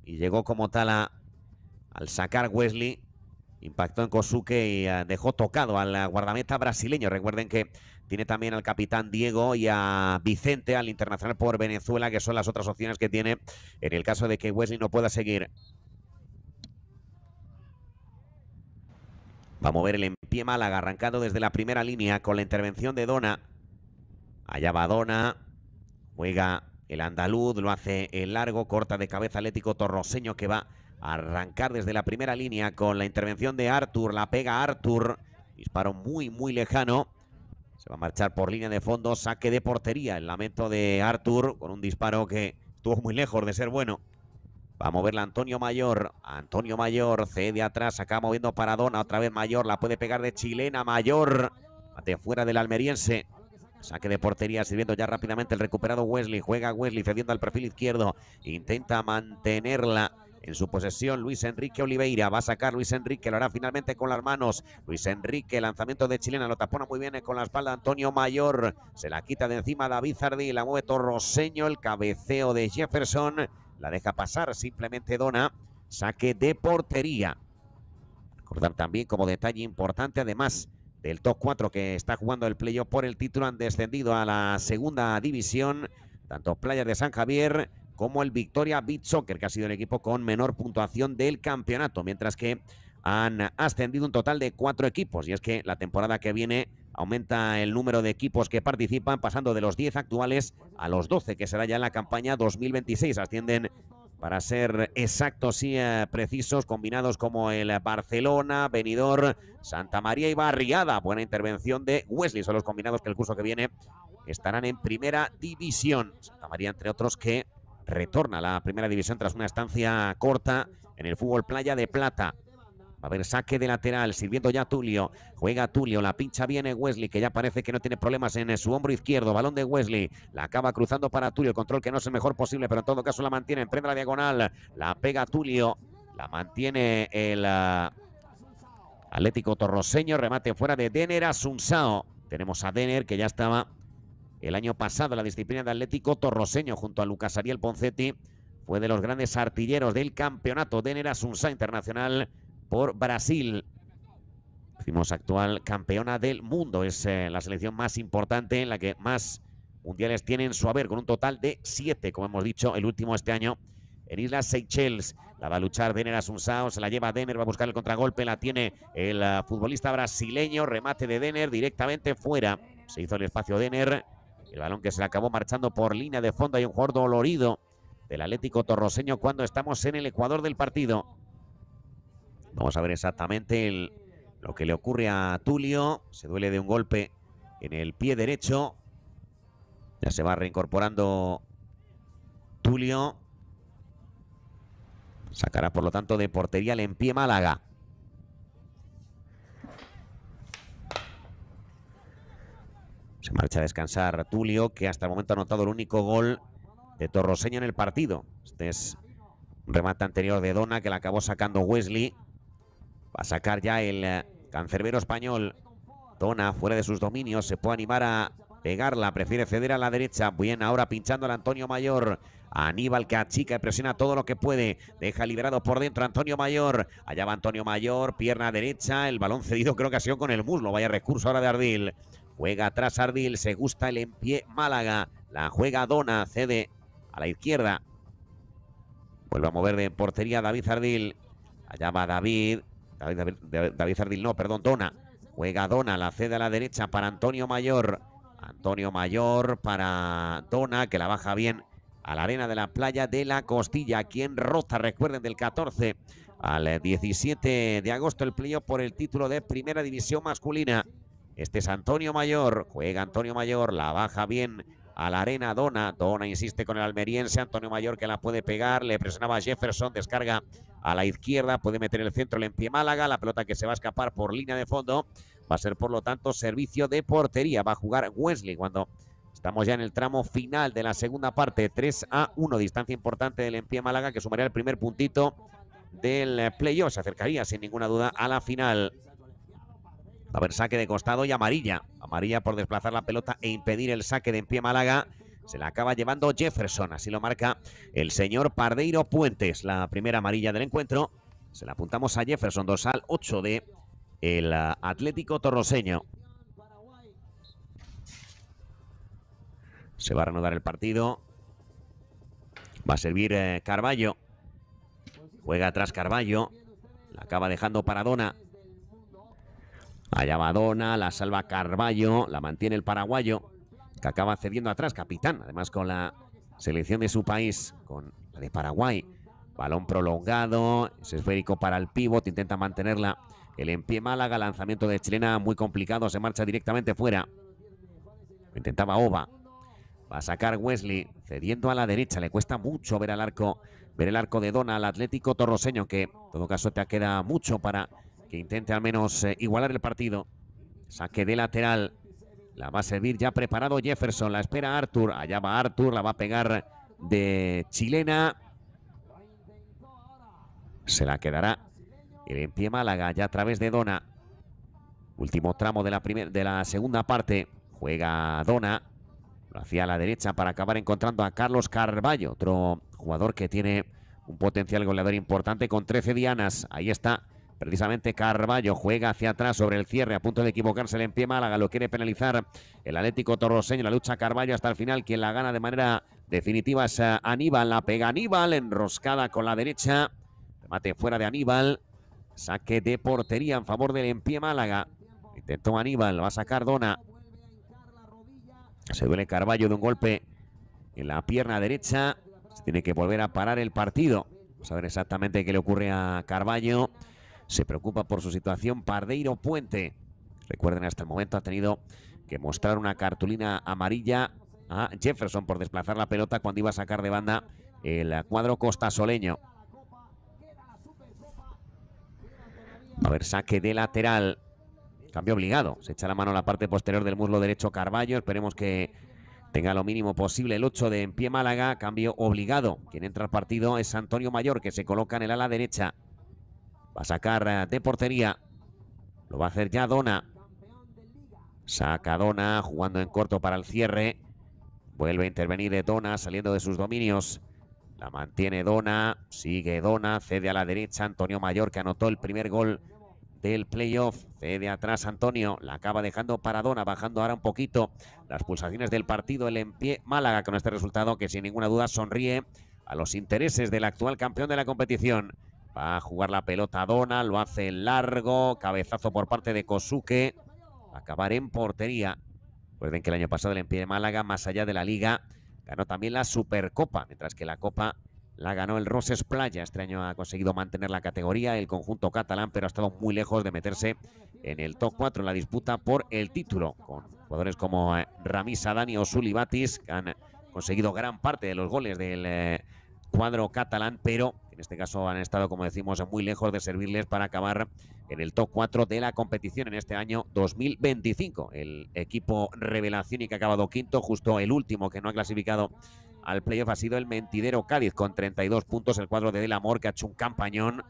Y llegó como tal al sacar Wesley. Impactó en Kosuke y dejó tocado al guardameta brasileño. Recuerden que tiene también al capitán Diego y a Vicente, al internacional por Venezuela, que son las otras opciones que tiene en el caso de que Wesley no pueda seguir. Va a mover el Empie Málaga, arrancando desde la primera línea con la intervención de Dona. Allá va Dona. Juega el andaluz, lo hace el largo, corta de cabeza Atlético Torroseño, que va a arrancar desde la primera línea con la intervención de Artur. La pega Artur. Disparo muy, muy lejano. Se va a marchar por línea de fondo. Saque de portería. El lamento de Artur con un disparo que estuvo muy lejos de ser bueno. Va a moverla Antonio Mayor. Antonio Mayor cede atrás. Acaba moviendo para Dona. Otra vez Mayor. La puede pegar de chilena. Mayor. Bate fuera del almeriense. Saque de portería, sirviendo ya rápidamente el recuperado Wesley. Juega Wesley cediendo al perfil izquierdo. Intenta mantenerla en su posesión Luis Enrique Oliveira. Va a sacar Luis Enrique, lo hará finalmente con las manos. Luis Enrique, lanzamiento de chilena, lo tapona muy bien con la espalda Antonio Mayor. Se la quita de encima David Zardil, la mueve Torroseño, el cabeceo de Jefferson. La deja pasar simplemente Dona. Saque de portería. Recordar también como detalle importante, además del top 4 que está jugando el playoff por el título, han descendido a la segunda división tanto Playas de San Javier como el Victoria Beach Soccer, que ha sido el equipo con menor puntuación del campeonato, mientras que han ascendido un total de 4 equipos. Y es que la temporada que viene aumenta el número de equipos que participan, pasando de los 10 actuales a los 12, que será ya en la campaña 2026. Ascienden, para ser exactos y precisos, combinados como el Barcelona, Benidorm, Santa María y Barriada. Buena intervención de Wesley. Son los combinados que el curso que viene estarán en primera división. Santa María, entre otros, que retorna a la primera división tras una estancia corta en el fútbol playa de Plata. A ver, saque de lateral, sirviendo ya Tulio. Juega Tulio, la pincha viene Wesley, que ya parece que no tiene problemas en su hombro izquierdo. Balón de Wesley, la acaba cruzando para Tulio. El control que no es el mejor posible, pero en todo caso la mantiene. Emprende la diagonal, la pega Tulio. La mantiene el Atlético Torroseño. Remate fuera de Denner Asunsao. Tenemos a Denner, que ya estaba el año pasado en la disciplina de Atlético Torroseño junto a Lucas Ariel Poncetti. Fue de los grandes artilleros del campeonato. Denner Asunsao, internacional por Brasil. Fuimos actual campeona del mundo. Es la selección más importante, en la que más mundiales tiene en su haber, con un total de 7, como hemos dicho, el último este año en Islas Seychelles. La va a luchar Denner Asunsao, se la lleva Denner, va a buscar el contragolpe, la tiene el futbolista brasileño. Remate de Denner directamente fuera. Se hizo el espacio Denner. El balón que se le acabó marchando por línea de fondo. Hay un jugador dolorido del Atlético Torroseño cuando estamos en el ecuador del partido. Vamos a ver exactamente lo que le ocurre a Tulio. Se duele de un golpe en el pie derecho. Ya se va reincorporando Tulio. Sacará, por lo tanto, de portería el Empie Málaga. Se marcha a descansar Tulio, que hasta el momento ha anotado el único gol de Torroseño en el partido. Este es un remate anterior de Dona, que la acabó sacando Wesley. Va a sacar ya el cancerbero español. Dona fuera de sus dominios. Se puede animar a pegarla. Prefiere ceder a la derecha. Bien, ahora pinchando al Antonio Mayor. Aníbal, que achica y presiona todo lo que puede. Deja liberado por dentro Antonio Mayor. Allá va Antonio Mayor. Pierna derecha. El balón cedido creo que ha sido con el muslo. Vaya recurso ahora de Ardil. Juega atrás Ardil. Se gusta el Empie Málaga. La juega Dona. Cede a la izquierda. Vuelve a mover de portería David Ardil. Allá va David Ardil, no, perdón, Dona. Juega Dona, la cede a la derecha para Antonio Mayor. Antonio Mayor para Dona, que la baja bien a la arena de la playa de la Costilla, aquí en Rota. Recuerden, del 14 al 17 de agosto el playoff por el título de Primera División masculina. Este es Antonio Mayor. Juega Antonio Mayor, la baja bien a la arena Dona. Dona insiste con el almeriense. Antonio Mayor, que la puede pegar. Le presionaba a Jefferson. Descarga a la izquierda. Puede meter el centro el Empie Málaga. La pelota que se va a escapar por línea de fondo. Va a ser, por lo tanto, servicio de portería. Va a jugar Wesley cuando estamos ya en el tramo final de la segunda parte. 3-1. Distancia importante del Empie Málaga, que sumaría el primer puntito del playoff. Se acercaría sin ninguna duda a la final. Va a haber saque de costado y amarilla. Amarilla por desplazar la pelota e impedir el saque de Empie Málaga. Se la acaba llevando Jefferson. Así lo marca el señor Pardeiro Puentes. La primera amarilla del encuentro. Se la apuntamos a Jefferson. Dorsal 8 de el Atlético Torroseño. Se va a reanudar el partido. Va a servir Carballo. Juega atrás Carballo. La acaba dejando para Dona. Allá va Dona, la salva Carballo, la mantiene el paraguayo, que acaba cediendo atrás, capitán, además con la selección de su país, con la de Paraguay. Balón prolongado, es esférico para el pívot, intenta mantenerla el Empie Málaga. Lanzamiento de chilena muy complicado, se marcha directamente fuera. Intentaba Ova. Va a sacar Wesley, cediendo a la derecha. Le cuesta mucho ver el arco de Dona al Atlético Torroseño, que en todo caso te queda mucho para que intente al menos igualar el partido. Saque de lateral. La va a servir ya preparado Jefferson. La espera Artur. Allá va Artur. La va a pegar de chilena. Se la quedará el Empie Málaga ya a través de Dona. Último tramo de la segunda parte. Juega Dona. Lo hacía a la derecha para acabar encontrando a Carlos Carballo. Otro jugador que tiene un potencial goleador importante con 13 dianas. Ahí está. Precisamente Carballo juega hacia atrás sobre el cierre, a punto de equivocarse el Empie Málaga. Lo quiere penalizar el Atlético Torroseño. La lucha Carballo hasta el final. Quien la gana de manera definitiva es Aníbal. La pega Aníbal, enroscada con la derecha. Remate fuera de Aníbal. Saque de portería en favor del Empie Málaga. Intentó Aníbal, va a sacar Dona. Se duele Carballo de un golpe en la pierna derecha. Se tiene que volver a parar el partido. Vamos a ver exactamente qué le ocurre a Carballo. Se preocupa por su situación Pardeiro Puente. Recuerden, hasta el momento ha tenido que mostrar una cartulina amarilla a Jefferson por desplazar la pelota cuando iba a sacar de banda el cuadro costasoleño. A ver, saque de lateral. Cambio obligado. Se echa la mano a la parte posterior del muslo derecho Carballo. Esperemos que tenga lo mínimo posible el 8 de En Pie Málaga. Cambio obligado. Quien entra al partido es Antonio Mayor, que se coloca en el ala derecha. Va a sacar de portería. Lo va a hacer ya Dona. Saca Dona, jugando en corto para el cierre. Vuelve a intervenir Dona, saliendo de sus dominios. La mantiene Dona, sigue Dona, cede a la derecha Antonio Mayor, que anotó el primer gol del playoff. Cede atrás Antonio, la acaba dejando para Dona, bajando ahora un poquito las pulsaciones del partido. El En Pie Málaga, con este resultado que sin ninguna duda sonríe a los intereses del actual campeón de la competición. Va a jugar la pelota Dona, lo hace largo, cabezazo por parte de Kosuke. Acabar en portería. Recuerden que el año pasado el En Pie Málaga, más allá de la Liga, ganó también la Supercopa, mientras que la Copa la ganó el Roses Playa. Este año ha conseguido mantener la categoría el conjunto catalán, pero ha estado muy lejos de meterse en el top 4 en la disputa por el título, con jugadores como Ramis Adani o Suli Batis, que han conseguido gran parte de los goles del cuadro catalán, pero en este caso han estado, como decimos, muy lejos de servirles para acabar en el top 4 de la competición en este año 2025. El equipo revelación y que ha acabado quinto, justo el último que no ha clasificado al playoff ha sido el Mentidero Cádiz, con 32 puntos, el cuadro de Del Amor, que ha hecho un campañón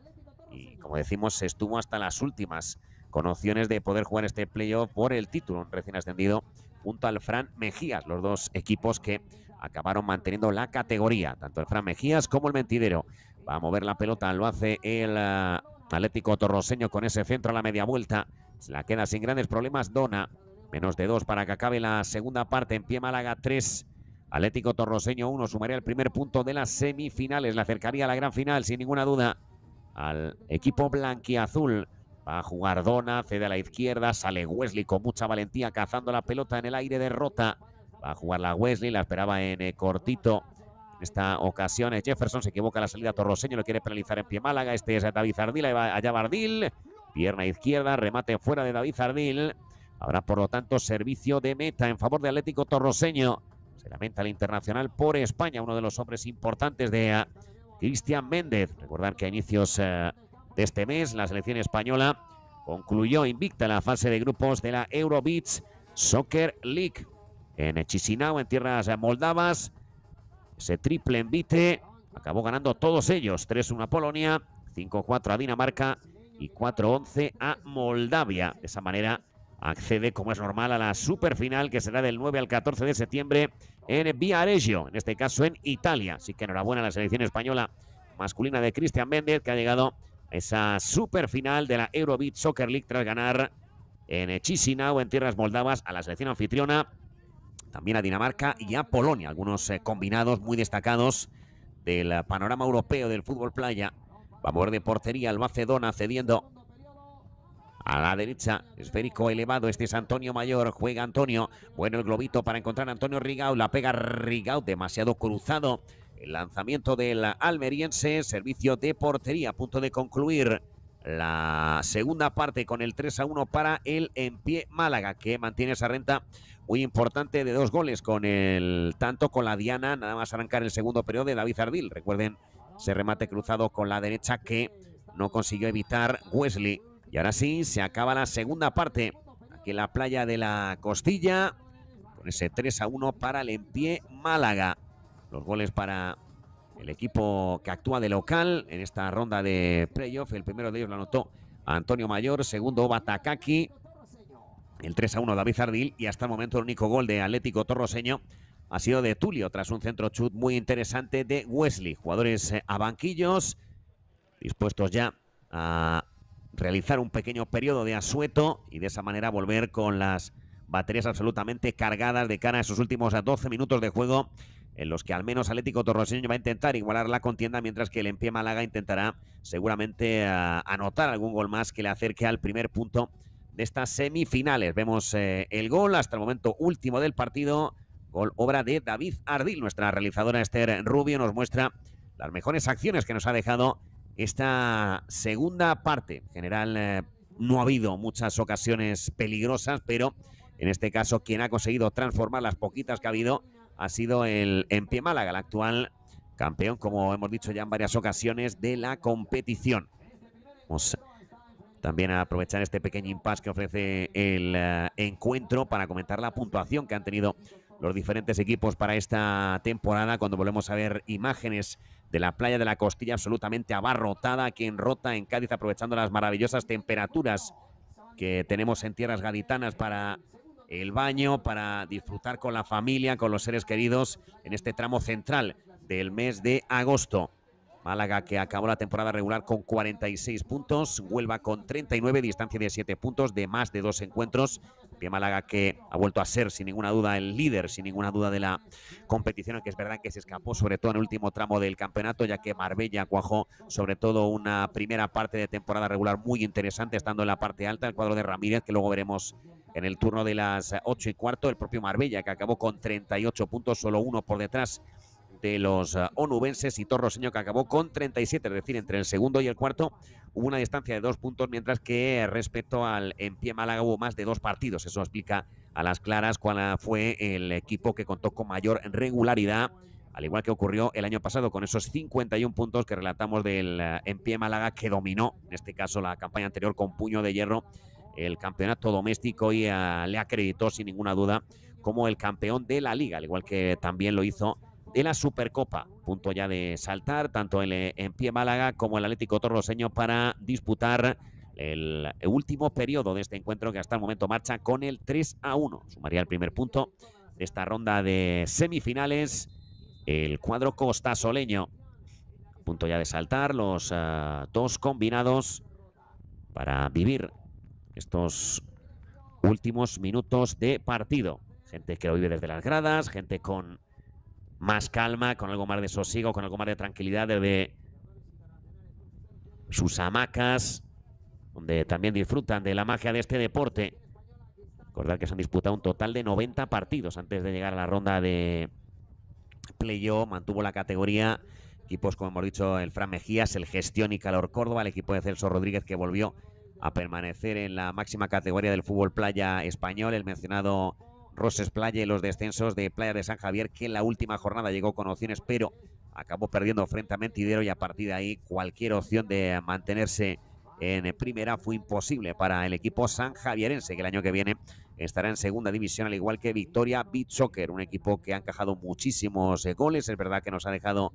y, como decimos, se estuvo hasta las últimas con opciones de poder jugar este playoff por el título, un recién ascendido junto al Fran Mejías, los dos equipos que acabaron manteniendo la categoría, tanto el Fran Mejías como el Mentidero. Va a mover la pelota, lo hace el Atlético Torroseño con ese centro a la media vuelta. Se la queda sin grandes problemas Dona. Menos de 2 para que acabe la segunda parte. En Pie Málaga 3, Atlético Torroseño 1. Sumaría el primer punto de las semifinales. Le acercaría a la gran final sin ninguna duda al equipo blanquiazul. Va a jugar Dona, cede a la izquierda, sale Wesley con mucha valentía cazando la pelota en el aire, derrota. Va a jugar la Wesley, la esperaba en cortito. En esta ocasión Jefferson se equivoca la salida, Torroseño lo quiere penalizar En Pie Málaga. Este es David Ardil, ahí va allá Bardil. Pierna izquierda, remate fuera de David Ardil. Habrá por lo tanto servicio de meta en favor de Atlético Torroseño. Se lamenta el internacional por España, uno de los hombres importantes de Cristian Méndez. Recordar que a inicios de este mes la selección española concluyó invicta la fase de grupos de la Eurobeach Soccer League en Chisinau, en tierras moldavas. Ese triple envite acabó ganando todos ellos: 3-1 a Polonia, 5-4 a Dinamarca y 4-11 a Moldavia. De esa manera accede, como es normal, a la superfinal, que será del 9 al 14 de septiembre en Viareggio, en este caso en Italia. Así que enhorabuena a la selección española masculina de Cristian Méndez, que ha llegado a esa superfinal de la Eurobeach Soccer League tras ganar en Chisinau, en tierras moldavas, a la selección anfitriona, también a Dinamarca y a Polonia. Algunos combinados muy destacados del panorama europeo del fútbol playa. Va a mover de portería el Dona, cediendo a la derecha, esférico elevado. Este es Antonio Mayor, juega Antonio. Bueno, el globito para encontrar a Antonio Rigau, la pega Rigau, demasiado cruzado. El lanzamiento del almeriense, servicio de portería, a punto de concluir la segunda parte con el 3-1 para el En Pie Málaga, que mantiene esa renta muy importante de 2 goles con el tanto con la diana, nada más arrancar el segundo periodo, de David Ardil. Recuerden ese remate cruzado con la derecha que no consiguió evitar Wesley. Y ahora sí, se acaba la segunda parte aquí en la playa de la Costilla, con ese 3-1 para el En Pie Málaga. Los goles para el equipo que actúa de local en esta ronda de playoff. El primero de ellos lo anotó Antonio Mayor, segundo Batakaki, el 3-1 David Ardil, y hasta el momento el único gol de Atlético Torroseño ha sido de Tulio, tras un centro chut muy interesante de Wesley. Jugadores a banquillos, dispuestos ya a realizar un pequeño periodo de asueto y de esa manera volver con las baterías absolutamente cargadas de cara a esos últimos 12 minutos de juego, en los que al menos Atlético Torroseño va a intentar igualar la contienda, mientras que el En Pie Málaga intentará seguramente anotar algún gol más que le acerque al primer punto de estas semifinales. Vemos el gol hasta el momento último del partido, gol obra de David Ardil. Nuestra realizadora Esther Rubio nos muestra las mejores acciones que nos ha dejado esta segunda parte. En general no ha habido muchas ocasiones peligrosas, pero en este caso quien ha conseguido transformar las poquitas que ha habido ha sido el En Pie Málaga, el actual campeón, como hemos dicho ya en varias ocasiones, de la competición. Vamos también a aprovechar este pequeño impasse que ofrece el encuentro para comentar la puntuación que han tenido los diferentes equipos para esta temporada, cuando volvemos a ver imágenes de la playa de la Costilla absolutamente abarrotada aquí en Rota, en Cádiz, aprovechando las maravillosas temperaturas que tenemos en tierras gaditanas para el baño, para disfrutar con la familia, con los seres queridos en este tramo central del mes de agosto. Málaga, que acabó la temporada regular con 46 puntos, Huelva con 39, distancia de 7 puntos de más de 2 encuentros. Bien, Málaga, que ha vuelto a ser sin ninguna duda el líder, sin ninguna duda, de la competición, aunque es verdad que se escapó sobre todo en el último tramo del campeonato, ya que Marbella cuajó sobre todo una primera parte de temporada regular muy interesante, estando en la parte alta el cuadro de Ramírez, que luego veremos en el turno de las 8:15, el propio Marbella, que acabó con 38 puntos, solo uno por detrás de los onubenses, y Torroseño, que acabó con 37, es decir, entre el segundo y el cuarto hubo una distancia de 2 puntos, mientras que respecto al En Pie Málaga hubo más de 2 partidos. Eso explica a las claras cuál fue el equipo que contó con mayor regularidad, al igual que ocurrió el año pasado con esos 51 puntos que relatamos del En Pie Málaga, que dominó, en este caso la campaña anterior, con puño de hierro el campeonato doméstico, y le acreditó sin ninguna duda como el campeón de la Liga, al igual que también lo hizo de la Supercopa. Punto ya de saltar tanto el En Pie Málaga como el Atlético Torroseño para disputar el último periodo de este encuentro, que hasta el momento marcha con el 3-1. Sumaría el primer punto de esta ronda de semifinales el cuadro costasoleño. Punto ya de saltar los dos combinados para vivir estos últimos minutos de partido. Gente que lo vive desde las gradas, gente con más calma, con algo más de sosiego, con algo más de tranquilidad desde sus hamacas, donde también disfrutan de la magia de este deporte. Recordad que se han disputado un total de 90 partidos antes de llegar a la ronda de playoff. Mantuvo la categoría equipos, como hemos dicho, el Fran Mejías, el Gestión y Calor Córdoba, el equipo de Celso Rodríguez, que volvió a permanecer en la máxima categoría del fútbol playa español, el mencionado Roses Playa, y los descensos de Playa de San Javier, que en la última jornada llegó con opciones, pero acabó perdiendo frente a Mentidero, y a partir de ahí cualquier opción de mantenerse en primera fue imposible para el equipo sanjavierense, que el año que viene estará en segunda división, al igual que Victoria Beach Soccer, un equipo que ha encajado muchísimos goles. Es verdad que nos ha dejado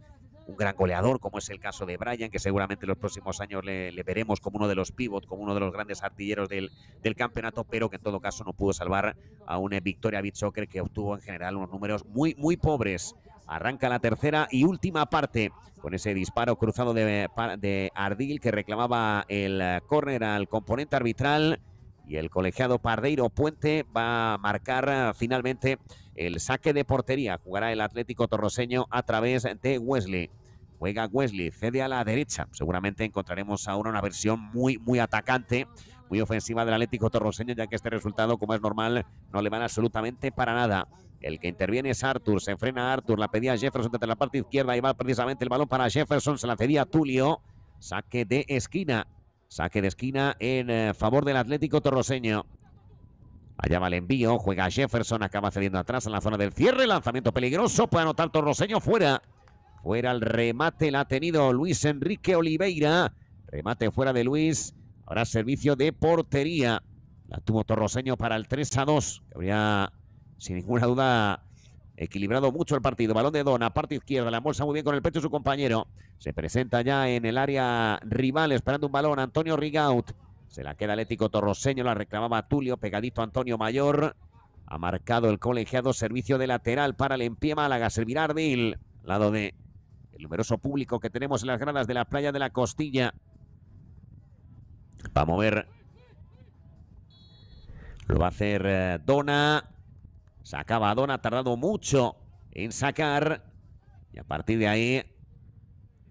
un gran goleador, como es el caso de Brian, que seguramente en los próximos años le veremos como uno de los pivot, como uno de los grandes artilleros del campeonato, pero que en todo caso no pudo salvar a un Victoria Beach Soccer, que obtuvo en general unos números muy pobres. Arranca la tercera y última parte con ese disparo cruzado de Ardil, que reclamaba el córner al componente arbitral, y el colegiado Pardeiro Puente va a marcar finalmente el saque de portería. Jugará el Atlético Torroseño a través de Wesley. Juega Wesley, cede a la derecha. Seguramente encontraremos ahora una versión muy atacante, muy ofensiva del Atlético Torroseño, ya que este resultado, como es normal, no le van absolutamente para nada. El que interviene es Artur, se enfrena Artur, la pedía Jefferson desde la parte izquierda, y va precisamente el balón para Jefferson, se la cedía Tulio. Saque de esquina. Saque de esquina en favor del Atlético Torroseño. Allá va el envío, juega Jefferson, acaba cediendo atrás en la zona del cierre. Lanzamiento peligroso, puede anotar Torroseño, fuera. Fuera el remate, la ha tenido Luis Enrique Oliveira. Remate fuera de Luis. Ahora servicio de portería. La tuvo Torroseño para el 3-2, que habría sin ninguna duda equilibrado mucho el partido. Balón de Dona, parte izquierda, la embolsa muy bien con el pecho su compañero. Se presenta ya en el área rival esperando un balón Antonio Rigaud. Se la queda Atlético Torroseño, la reclamaba Tulio, pegadito a Antonio Mayor. Ha marcado el colegiado, servicio de lateral para el En Pie Málaga. Servirá Ardil, al lado de el numeroso público que tenemos en las gradas de la Playa de la Costilla. Va a mover. Lo va a hacer Dona. Sacaba a Dona, ha tardado mucho en sacar. Y a partir de ahí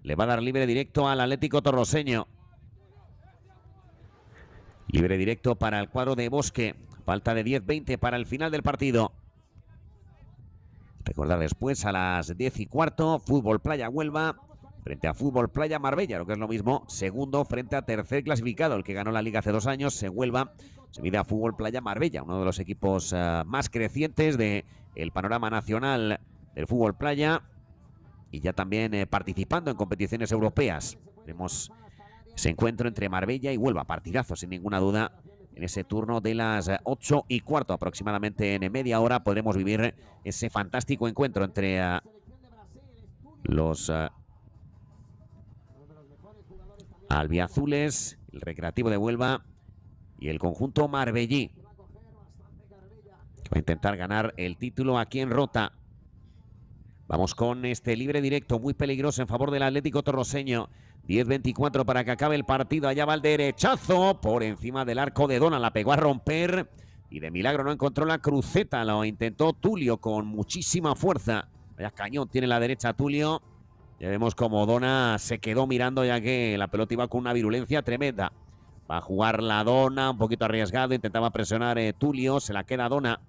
le va a dar libre directo al Atlético Torroseño. Libre directo para el cuadro de Bosque. Falta de 10-20 para el final del partido. Recordar después a las 10:15, Fútbol Playa Huelva frente a Fútbol Playa Marbella, lo que es lo mismo, segundo frente a tercer clasificado, el que ganó la Liga hace 2 años. Huelva se mide a Fútbol Playa Marbella, uno de los equipos más crecientes del panorama nacional del fútbol playa, y ya también participando en competiciones europeas. Veremos ese encuentro entre Marbella y Huelva. Partidazo, sin ninguna duda. En ese turno de las 8:15 aproximadamente, en media hora, podremos vivir ese fantástico encuentro entre los albiazules, el Recreativo de Huelva y el conjunto marbellí, que va a intentar ganar el título aquí en Rota. Vamos con este libre directo muy peligroso en favor del Atlético Torroseño. 10:24 para que acabe el partido. Allá va el derechazo por encima del arco de Dona. La pegó a romper y de milagro no encontró la cruceta. Lo intentó Tulio con muchísima fuerza. Vaya cañón tiene la derecha Tulio. Ya vemos como Dona se quedó mirando, ya que la pelota iba con una virulencia tremenda. Va a jugar la Dona, un poquito arriesgado. Intentaba presionar Tulio. Se la queda Dona.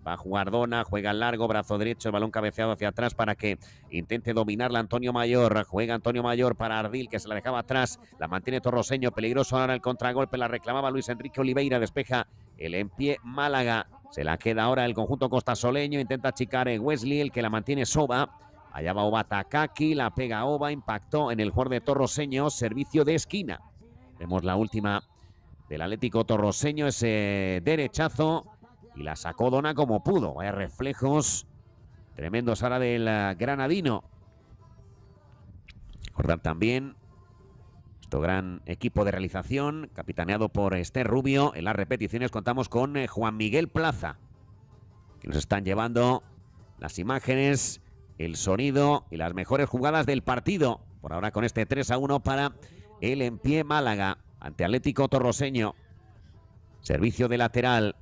Va a jugar Dona, juega al largo, brazo derecho, el balón cabeceado hacia atrás para que intente dominarla Antonio Mayor. Juega Antonio Mayor para Ardil, que se la dejaba atrás. La mantiene Torroseño, peligroso ahora el contragolpe. La reclamaba Luis Enrique Oliveira, despeja el en pie Málaga. Se la queda ahora el conjunto costasoleño. Intenta achicar Wesley, el que la mantiene Soba. Allá va Oba Takaki, la pega Oba, impactó en el jugador de Torroseño. Servicio de esquina. Vemos la última del Atlético Torroseño, ese derechazo. Y la sacó Dona como pudo. Vaya reflejos tremendos ahora del granadino. Recordar también nuestro gran equipo de realización, capitaneado por Esther Rubio. En las repeticiones contamos con Juan Miguel Plaza, que nos están llevando las imágenes, el sonido y las mejores jugadas del partido. Por ahora con este 3-1 para el en pie Málaga ante Atlético Torroseño. Servicio de lateral.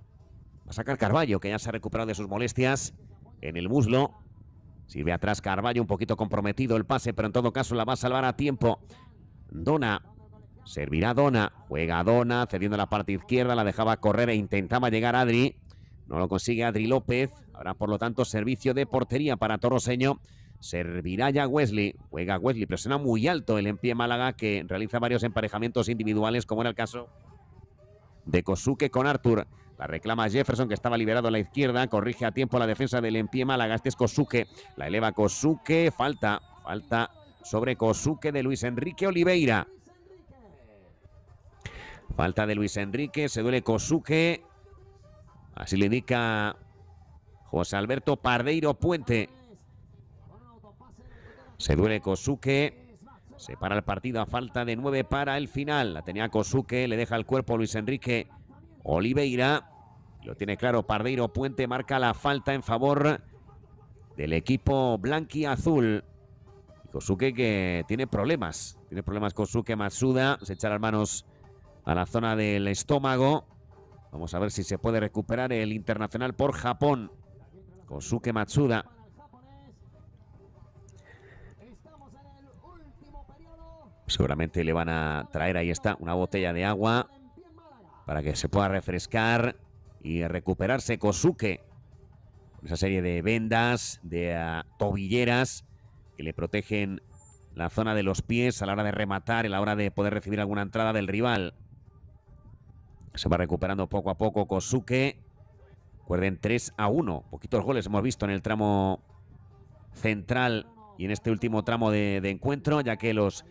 Va a sacar Carballo, que ya se ha recuperado de sus molestias en el muslo. Sirve atrás Carballo, un poquito comprometido el pase, pero en todo caso la va a salvar a tiempo. Dona, servirá Dona, juega Dona, cediendo la parte izquierda, la dejaba correr e intentaba llegar Adri. No lo consigue Adri López. Ahora, por lo tanto, servicio de portería para Torroseño. Servirá ya Wesley. Juega Wesley, presiona muy alto el en pie Málaga, que realiza varios emparejamientos individuales, como era el caso de Kosuke con Artur. La reclama Jefferson, que estaba liberado a la izquierda. Corrige a tiempo la defensa del en pie Málaga. Este es Kosuke. La eleva Kosuke. Falta sobre Kosuke de Luis Enrique Oliveira. Falta de Luis Enrique. Se duele Kosuke. Así le indica José Alberto Pardeiro Puente. Se duele Kosuke. Se para el partido a falta de 9 para el final. La tenía Kosuke. Le deja el cuerpo Luis Enrique Oliveira. Lo tiene claro Pardeiro Puente. Marca la falta en favor del equipo blanquiazul. Kosuke, que tiene problemas. Tiene problemas Kosuke Matsuda. Se echa las manos a la zona del estómago. Vamos a ver si se puede recuperar el internacional por Japón. Kosuke Matsuda. Seguramente le van a traer, ahí está, una botella de agua para que se pueda refrescar y recuperarse Kosuke. Con esa serie de vendas, de tobilleras que le protegen la zona de los pies a la hora de rematar, a la hora de poder recibir alguna entrada del rival. Se va recuperando poco a poco Kosuke. Recuerden, 3-1. Poquitos goles hemos visto en el tramo central y en este último tramo de encuentro, ya que los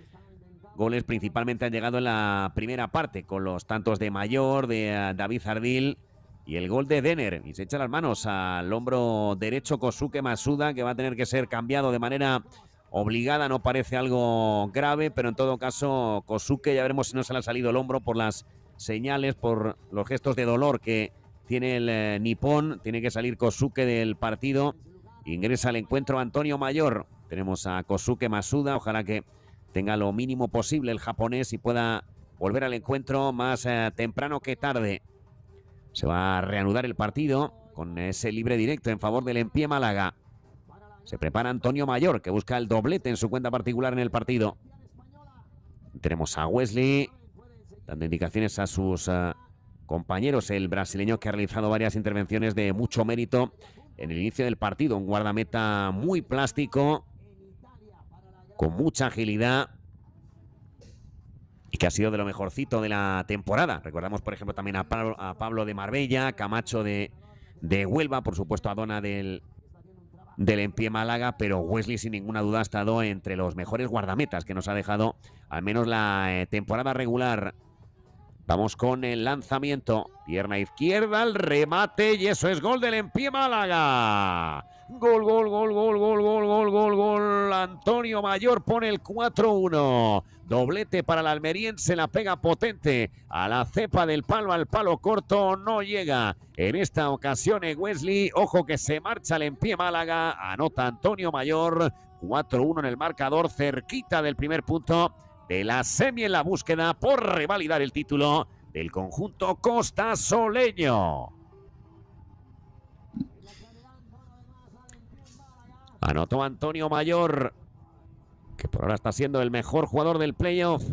goles principalmente han llegado en la primera parte, con los tantos de Mayor, de David Ardil y el gol de Denner. Y se echa las manos al hombro derecho Kosuke Matsuda, que va a tener que ser cambiado de manera obligada. No parece algo grave, pero en todo caso Kosuke, ya veremos si no se le ha salido el hombro por las señales, por los gestos de dolor que tiene el nipón. Tiene que salir Kosuke del partido. Ingresa al encuentro Antonio Mayor. Tenemos a Kosuke Matsuda. Ojalá que tenga lo mínimo posible el japonés y pueda volver al encuentro más temprano que tarde. Se va a reanudar el partido con ese libre directo en favor del en pie Málaga. Se prepara Antonio Mayor, que busca el doblete en su cuenta particular en el partido. Tenemos a Wesley dando indicaciones a sus compañeros. El brasileño, que ha realizado varias intervenciones de mucho mérito en el inicio del partido. Un guardameta muy plástico, con mucha agilidad, y que ha sido de lo mejorcito de la temporada. Recordamos, por ejemplo, también a Pablo de Marbella, Camacho de Huelva, por supuesto a Dona del del Empie Málaga, pero Wesley sin ninguna duda ha estado entre los mejores guardametas que nos ha dejado al menos la temporada regular. Vamos con el lanzamiento, pierna izquierda, el remate y eso es gol del Empie Málaga. Gol, gol, gol, gol, gol, gol, gol, gol, gol. Antonio Mayor pone el 4-1. Doblete para el almeriense, la pega potente a la cepa del palo, al palo corto, no llega. En esta ocasión Wesley, ojo que se marcha el Empie Málaga, anota Antonio Mayor, 4-1 en el marcador, cerquita del primer punto de la semi en la búsqueda por revalidar el título del conjunto costasoleño. Anotó Antonio Mayor, que por ahora está siendo el mejor jugador del playoff.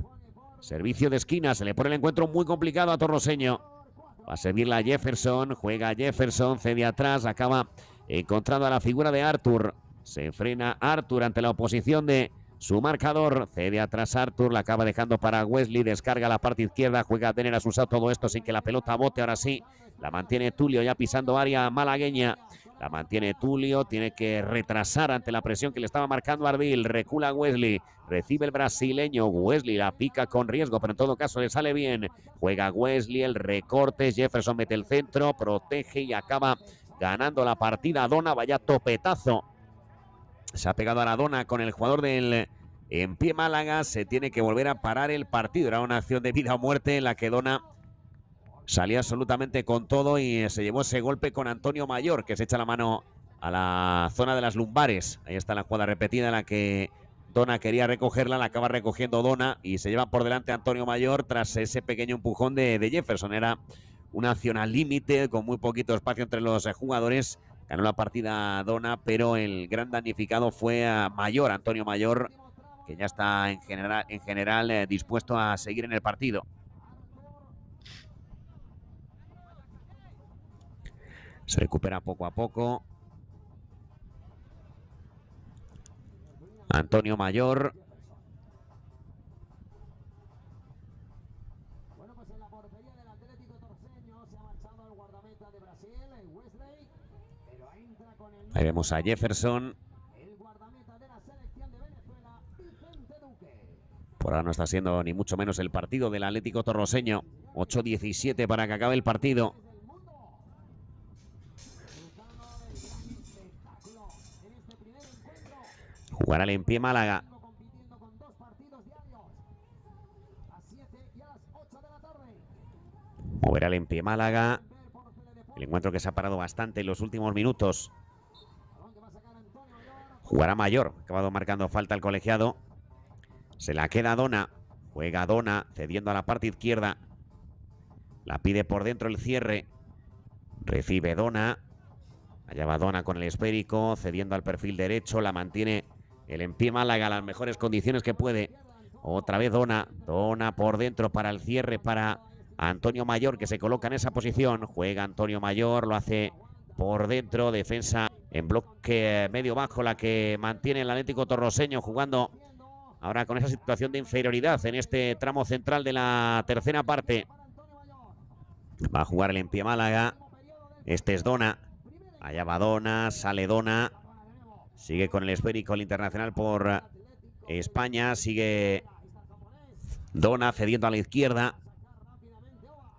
Servicio de esquina, se le pone el encuentro muy complicado a Torroseño. Va a servirla a Jefferson, juega Jefferson, cede atrás, acaba encontrando a la figura de Artur. Se frena Artur ante la oposición de su marcador, cede atrás Artur, la acaba dejando para Wesley, descarga la parte izquierda, juega a tener asustado todo esto sin que la pelota bote, ahora sí, la mantiene Tulio ya pisando área malagueña, la mantiene Tulio, tiene que retrasar ante la presión que le estaba marcando Ardil, recula Wesley, recibe el brasileño, Wesley la pica con riesgo, pero en todo caso le sale bien, juega Wesley, el recorte, Jefferson mete el centro, protege y acaba ganando la partida Dona, vaya topetazo. Se ha pegado a la Dona con el jugador del Empie Málaga. Se tiene que volver a parar el partido. Era una acción de vida o muerte en la que Dona salía absolutamente con todo y se llevó ese golpe con Antonio Mayor, que se echa la mano a la zona de las lumbares. Ahí está la jugada repetida en la que Dona quería recogerla. La acaba recogiendo Dona y se lleva por delante a Antonio Mayor tras ese pequeño empujón de Jefferson. Era una acción al límite con muy poquito espacio entre los jugadores. Ganó la partida Dona, pero el gran damnificado fue a Mayor, Antonio Mayor, que ya está en general dispuesto a seguir en el partido. Se recupera poco a poco. Antonio Mayor. Bueno, pues en la portería del Atlético Torceño se ha marchado el guardameta de Brasil, Wesley. Ahí vemos a Jefferson. El guardameta de la selección de Venezuela, Vicente Duque. Por ahora no está siendo ni mucho menos el partido del Atlético Torroseño. 8-17 para que acabe el partido. Jugará el Empie Málaga. Moverá el Empie Málaga. El encuentro que se ha parado bastante en los últimos minutos. Jugará Mayor. Ha acabado marcando falta el colegiado. Se la queda Dona. Juega Dona cediendo a la parte izquierda. La pide por dentro el cierre. Recibe Dona. Allá va Dona con el esférico. Cediendo al perfil derecho. La mantiene el Empie Málaga a las mejores condiciones que puede. Otra vez Dona. Dona por dentro para el cierre para Antonio Mayor, que se coloca en esa posición. Juega Antonio Mayor. Lo hace por dentro. Defensa en bloque medio bajo la que mantiene el Atlético Torroseño, jugando ahora con esa situación de inferioridad en este tramo central de la tercera parte. Va a jugar el Empie Málaga. Este es Dona. Allá va Dona, sale Dona. Sigue con el esférico el internacional por España. Sigue Dona cediendo a la izquierda.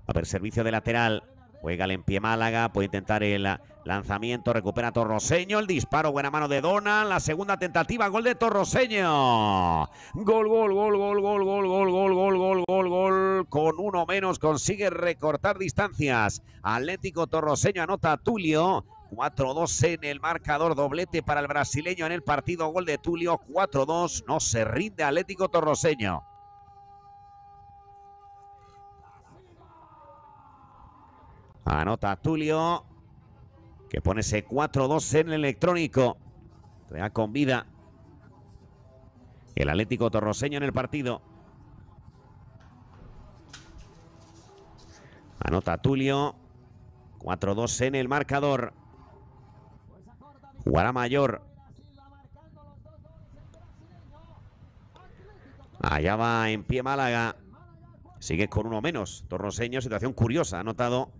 A ver, servicio de lateral. Juega el Empie Málaga. Puede intentar el lanzamiento. Recupera Torroseño. El disparo. Buena mano de Dona. La segunda tentativa. Gol de Torroseño. Gol, gol, gol, gol, gol, gol, gol, gol, gol, gol, gol, gol. Con uno menos consigue recortar distancias. Atlético Torroseño anota a Tulio. 4-2 en el marcador. Doblete para el brasileño en el partido. Gol de Tulio. 4-2. No se rinde Atlético Torroseño. Anota Tulio, que pone ese 4-2 en el electrónico. Todavía con vida el Atlético Torroseño en el partido. Anota Tulio. 4-2 en el marcador. Jugará Mayor. Allá va Empie Málaga. Sigue con uno menos. Torroseño, situación curiosa. Ha anotado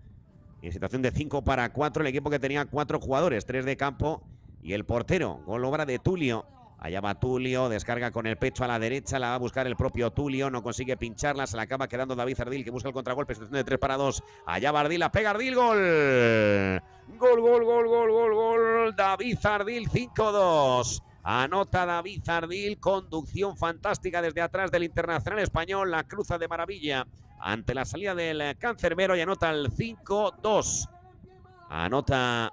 en situación de 5-4 el equipo que tenía 4 jugadores, 3 de campo y el portero. Gol obra de Tulio. Allá va Tulio, descarga con el pecho a la derecha, la va a buscar el propio Tulio, no consigue pincharla, se la acaba quedando David Ardil, que busca el contragolpe, situación de 3 para 2. Allá va Ardil, la pega Ardil, gol. Gol. David Ardil, 5-2. Anota David Ardil, conducción fantástica desde atrás del internacional español, la cruza de maravilla ante la salida del cancerbero y anota el 5-2. Anota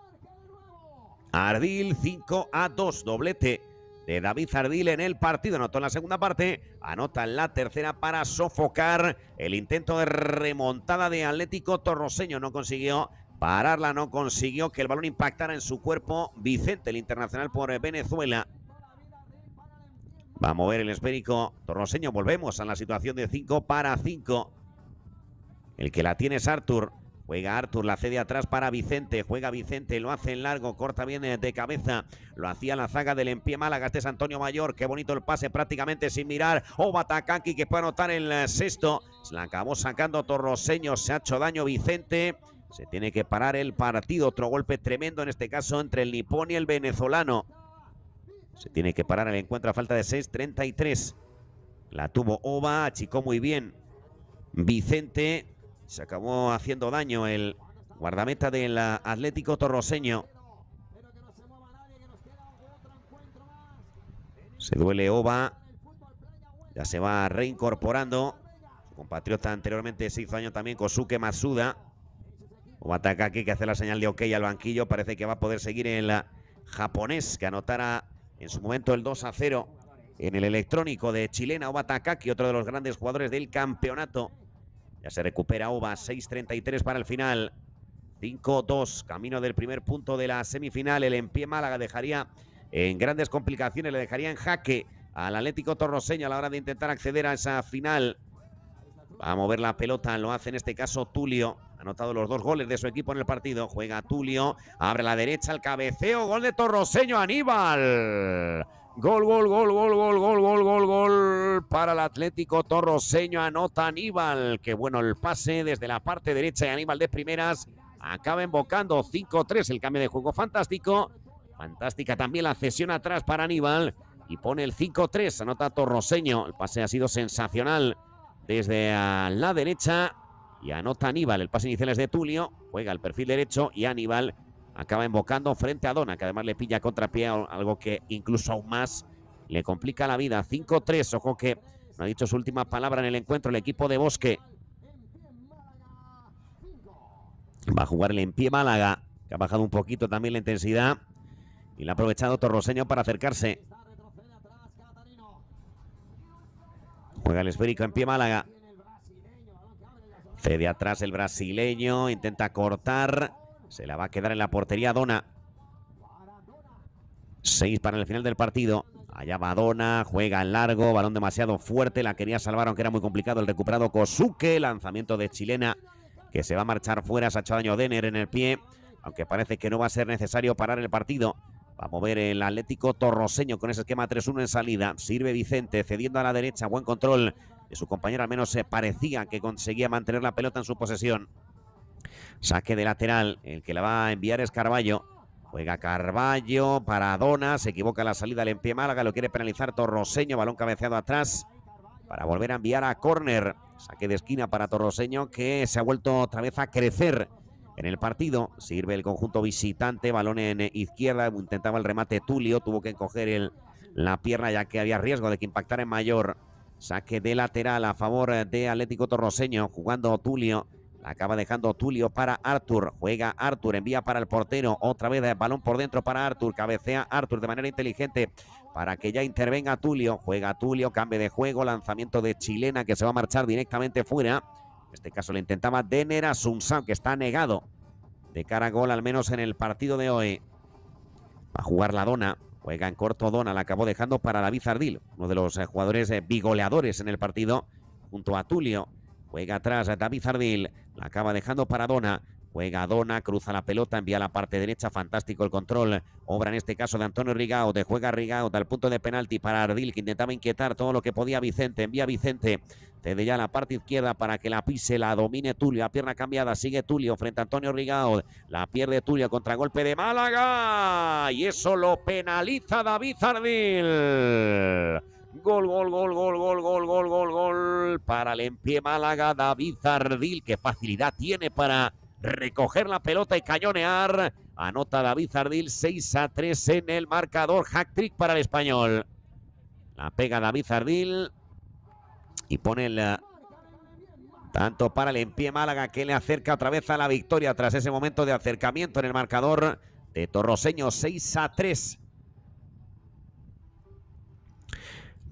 Ardil, 5-2, doblete de David Ardil en el partido. Anotó en la segunda parte, anota en la tercera para sofocar el intento de remontada de Atlético Torroseño. No consiguió pararla, no consiguió que el balón impactara en su cuerpo. Vicente, el internacional por Venezuela. Va a mover el esférico torroseño. Volvemos a la situación de 5 para 5. El que la tiene es Artur. Juega Artur, la cede atrás para Vicente. Juega Vicente, lo hace en largo, corta bien de cabeza. Lo hacía la zaga del Empie Málaga. Este es Antonio Mayor. Qué bonito el pase, prácticamente sin mirar. Oba Takaki, que puede anotar el sexto. Se la acabó sacando Torroseño. Se ha hecho daño Vicente. Se tiene que parar el partido. Otro golpe tremendo, en este caso entre el nipón y el venezolano. Se tiene que parar el encuentro a falta de 6:33. La tuvo Oba, achicó muy bien Vicente. Se acabó haciendo daño el guardameta del Atlético Torroseño. Se duele Oba. Ya se va reincorporando. Su compatriota anteriormente se hizo daño también, Kosuke Matsuda. Oba Takaki, que hace la señal de ok al banquillo. Parece que va a poder seguir el japonés, que anotara en su momento el 2-0 en el electrónico de Chilena. Oba Takaki, otro de los grandes jugadores del campeonato. Ya se recupera Oba, 6:33 para el final. 5-2, camino del primer punto de la semifinal. El Empie Málaga dejaría en grandes complicaciones, le dejaría en jaque al Atlético Torroseño a la hora de intentar acceder a esa final. Va a mover la pelota, lo hace en este caso Tulio. Ha anotado los 2 goles de su equipo en el partido. Juega Tulio, abre a la derecha el cabeceo. Gol de Torroseño, Aníbal. Gol para el Atlético Torroseño. Anota Aníbal. Qué bueno el pase desde la parte derecha de Aníbal de primeras. Acaba embocando 5-3. El cambio de juego fantástico. Fantástica también la cesión atrás para Aníbal. Y pone el 5-3. Anota Torroseño. El pase ha sido sensacional desde la derecha. Y anota Aníbal. El pase inicial es de Tulio. Juega el perfil derecho y Aníbal acaba embocando frente a Dona, que además le pilla contrapié, algo que incluso aún más le complica la vida. 5-3, ojo que no ha dicho su última palabra en el encuentro el equipo de Bosque. Va a jugar el Empie Málaga, que ha bajado un poquito también la intensidad. Y le ha aprovechado Torroseño para acercarse. Juega el esférico Empie Málaga. Cede atrás el brasileño, intenta cortar. Se la va a quedar en la portería Dona. 6 para el final del partido. Allá va Dona, juega en largo, balón demasiado fuerte. La quería salvar, aunque era muy complicado. El recuperado Kosuke, lanzamiento de Chilena, que se va a marchar fuera. Se ha hecho daño Denner en el pie, aunque parece que no va a ser necesario parar el partido. Va a mover el Atlético Torroseño con ese esquema 3-1 en salida. Sirve Vicente, cediendo a la derecha. Buen control de su compañero, al menos se parecía que conseguía mantener la pelota en su posesión. Saque de lateral, el que la va a enviar es Carballo. Juega Carballo para Dona, se equivoca la salida del Empie Málaga, lo quiere penalizar Torroseño, balón cabeceado atrás para volver a enviar a córner. Saque de esquina para Torroseño, que se ha vuelto otra vez a crecer en el partido. Sirve el conjunto visitante, balón en izquierda, intentaba el remate Tulio, tuvo que encoger la pierna ya que había riesgo de que impactara en Mayor. Saque de lateral a favor de Atlético Torroseño, jugando Tulio. La acaba dejando Tulio para Artur. Juega Artur, envía para el portero. Otra vez el balón por dentro para Artur. Cabecea Artur de manera inteligente para que ya intervenga Tulio. Juega Tulio, cambio de juego. Lanzamiento de Chilena, que se va a marchar directamente fuera. En este caso le intentaba Denner a Sunsam, que está negado de cara a gol, al menos en el partido de hoy. Va a jugar la Dona. Juega en corto Dona. La acabó dejando para David Ardil, uno de los jugadores bigoleadores en el partido, junto a Tulio. Juega atrás a David Ardil. La acaba dejando para Dona. Juega Dona, cruza la pelota, envía a la parte derecha, fantástico el control. Obra en este caso de Antonio Rigaud, juega Rigaud al punto de penalti para Ardil, que intentaba inquietar todo lo que podía Vicente. Envía Vicente, cede ya la parte izquierda para que la pise, la domine Tulio, a pierna cambiada, sigue Tulio frente a Antonio Rigaud. La pierde Tulio, contragolpe de Málaga. Y eso lo penaliza David Ardil. Gol, gol, gol, gol, gol, gol, gol, gol, gol para el Empie Málaga. David Ardil, qué facilidad tiene para recoger la pelota y cañonear. Anota David Ardil, 6-3 en el marcador. Hat-trick para el español. La pega David Ardil y pone el tanto para el Empie Málaga, que le acerca otra vez a la victoria tras ese momento de acercamiento en el marcador de Torroseño. 6-3.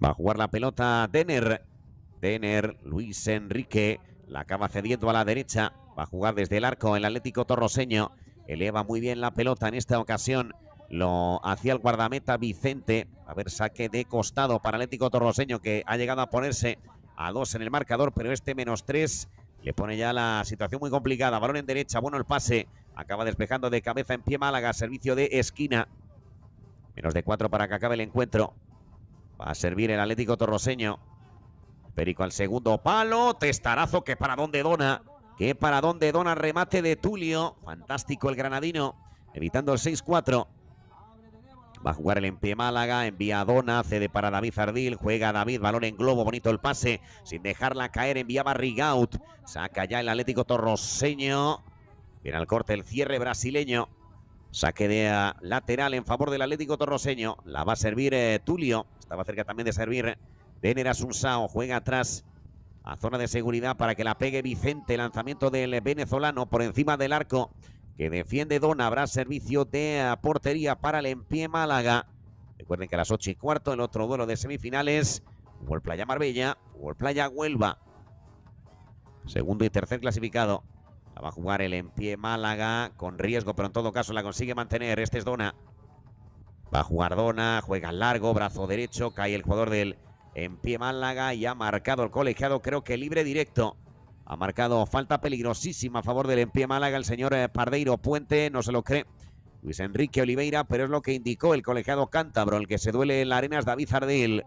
Va a jugar la pelota Denner. Luis Enrique la acaba cediendo a la derecha. Va a jugar desde el arco el Atlético Torroseño. Eleva muy bien la pelota en esta ocasión. Lo hacía el guardameta Vicente. A ver, saque de costado para Atlético Torroseño, que ha llegado a ponerse a 2 en el marcador, pero este -3 le pone ya la situación muy complicada. Balón en derecha, bueno el pase. Acaba despejando de cabeza Empie Málaga, servicio de esquina. -4 para que acabe el encuentro. Va a servir el Atlético Torroseño. Perico al segundo palo. Testarazo que para dónde dona. Que para dónde dona, remate de Tulio. Fantástico el granadino, evitando el 6-4. Va a jugar el Empie Málaga, envía a Dona, cede para David Ardil, juega David, balón en globo, bonito el pase, sin dejarla caer, enviaba Rigaud. Saca ya el Atlético Torroseño. Viene al corte el cierre brasileño. Saque de lateral en favor del Atlético Torroseño. La va a servir Tulio. Estaba cerca también de servir Denner Asunsao. Juega atrás a zona de seguridad para que la pegue Vicente. Lanzamiento del venezolano por encima del arco que defiende Dona. Habrá servicio de portería para el Empie Málaga. Recuerden que a las 8:15 el otro duelo de semifinales. Fútbol Playa Marbella, Fútbol Playa Huelva. Segundo y tercer clasificado. La va a jugar el Empie Málaga con riesgo, pero en todo caso la consigue mantener. Este es Dona. Va a jugar Dona, juega largo, brazo derecho, cae el jugador del Empie Málaga y ha marcado el colegiado, creo que libre directo. Ha marcado falta peligrosísima a favor del Empie Málaga el señor Pardeiro Puente, no se lo cree Luis Enrique Oliveira, pero es lo que indicó el colegiado cántabro. El que se duele en la arena es David Ardil.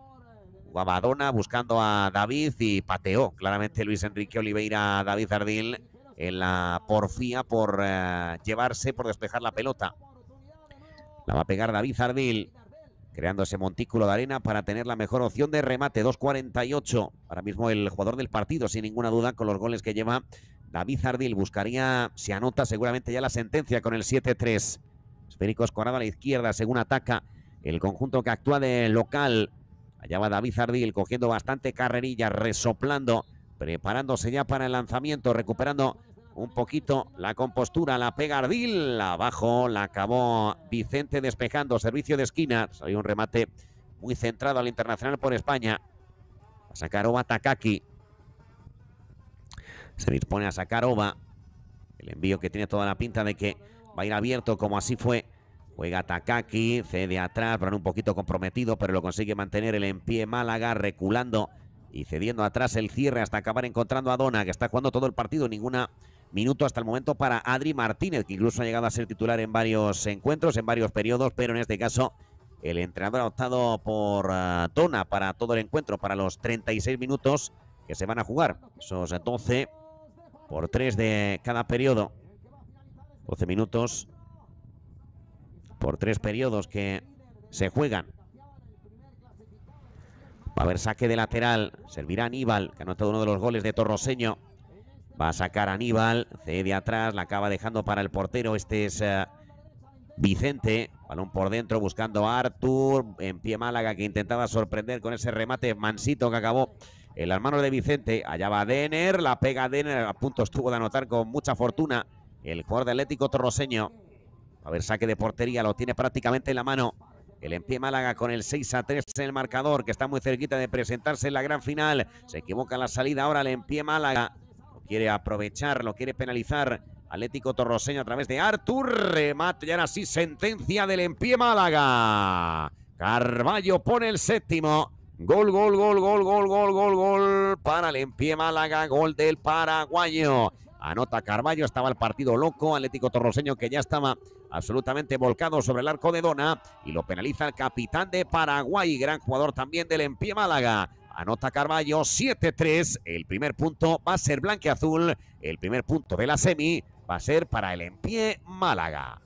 Jugaba Dona buscando a David y pateó claramente Luis Enrique Oliveira a David Ardil en la porfía por llevarse, por despejar la pelota. La va a pegar David Ardil, creando ese montículo de arena para tener la mejor opción de remate. 2:48. Ahora mismo el jugador del partido, sin ninguna duda, con los goles que lleva David Ardil. Buscaría, si anota, seguramente ya la sentencia con el 7-3. Esférico escorado a la izquierda, según ataca el conjunto que actúa de local. Allá va David Ardil, cogiendo bastante carrerilla, resoplando, preparándose ya para el lanzamiento, recuperando un poquito la compostura. La pega Ardil, abajo la acabó Vicente despejando, servicio de esquina. Salió un remate muy centrado al internacional por España. A sacar Oba Takaki. Se dispone a sacar Oba. El envío que tiene toda la pinta de que va a ir abierto, como así fue. Juega Takaki, cede atrás, pero un poquito comprometido, pero lo consigue mantener el Empie Málaga, reculando y cediendo atrás el cierre hasta acabar encontrando a Dona, que está jugando todo el partido. Ninguna minuto hasta el momento para Adri Martínez, que incluso ha llegado a ser titular en varios encuentros, en varios periodos, pero en este caso el entrenador ha optado por Dona para todo el encuentro, para los 36 minutos que se van a jugar. Esos 12 por 3 de cada periodo. 12 minutos por 3 periodos que se juegan. Va a haber saque de lateral. Servirá Aníbal, que ha anotado uno de los goles de Torroseño. Va a sacar Aníbal, cede atrás, la acaba dejando para el portero. Este es Vicente. Balón por dentro buscando a Artur. Empie Málaga, que intentaba sorprender con ese remate mansito que acabó en las manos de Vicente. Allá va Denner, la pega Denner. A punto estuvo de anotar con mucha fortuna el jugador de Atlético Torroseño. A ver, saque de portería, lo tiene prácticamente en la mano el Empie Málaga con el 6-3 en el marcador, que está muy cerquita de presentarse en la gran final. Se equivoca en la salida ahora el Empie Málaga. Lo quiere aprovechar, lo quiere penalizar Atlético Torroseño a través de Artur. Remate y ahora sí, sentencia del Empie Málaga. Carballo pone el séptimo. Gol, gol, gol, gol, gol, gol, gol, gol para el Empie Málaga. Gol del paraguayo. Anota Carballo, estaba el partido loco. Atlético Torroseño que ya estaba absolutamente volcado sobre el arco de Dona y lo penaliza el capitán de Paraguay, gran jugador también del Empie Málaga. Anota Carballo, 7-3. El primer punto va a ser blanquiazul. El primer punto de la semi va a ser para el Empie Málaga.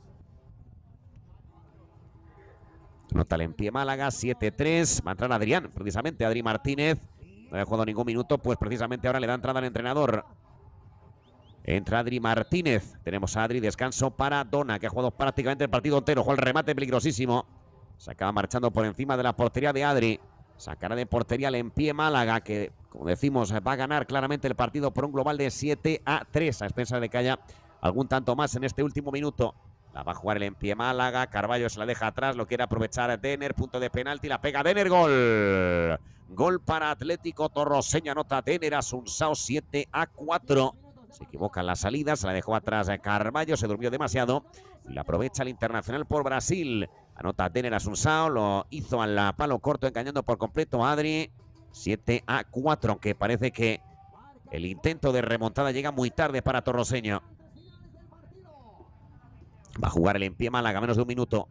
Anota el Empie Málaga, 7-3. Va a entrar Adrián, precisamente, Adri Martínez. No había jugado ningún minuto, pues precisamente ahora le da entrada al entrenador. Entra Adri Martínez. Tenemos a Adri, descanso para Dona, que ha jugado prácticamente el partido entero. Juega el remate peligrosísimo. Se acaba marchando por encima de la portería de Adri. Sacará de portería el Empie Málaga, que, como decimos, va a ganar claramente el partido por un global de 7-3. A expensas de que haya algún tanto más en este último minuto. La va a jugar el Empie Málaga. Carballo se la deja atrás. Lo quiere aprovechar Denner. Punto de penalti. La pega Denner. Gol. Gol para Atlético Torroseño. Anota Denner. Asunsao, 7-4. Se equivoca en la salida. Se la dejó atrás Carballo. Se durmió demasiado. Y la aprovecha el internacional por Brasil. Anota Denner Asunsao. Lo hizo al palo corto, engañando por completo a Adri. 7-4. Aunque parece que el intento de remontada llega muy tarde para Torroseño. Va a jugar el Empie Málaga, menos de un minuto.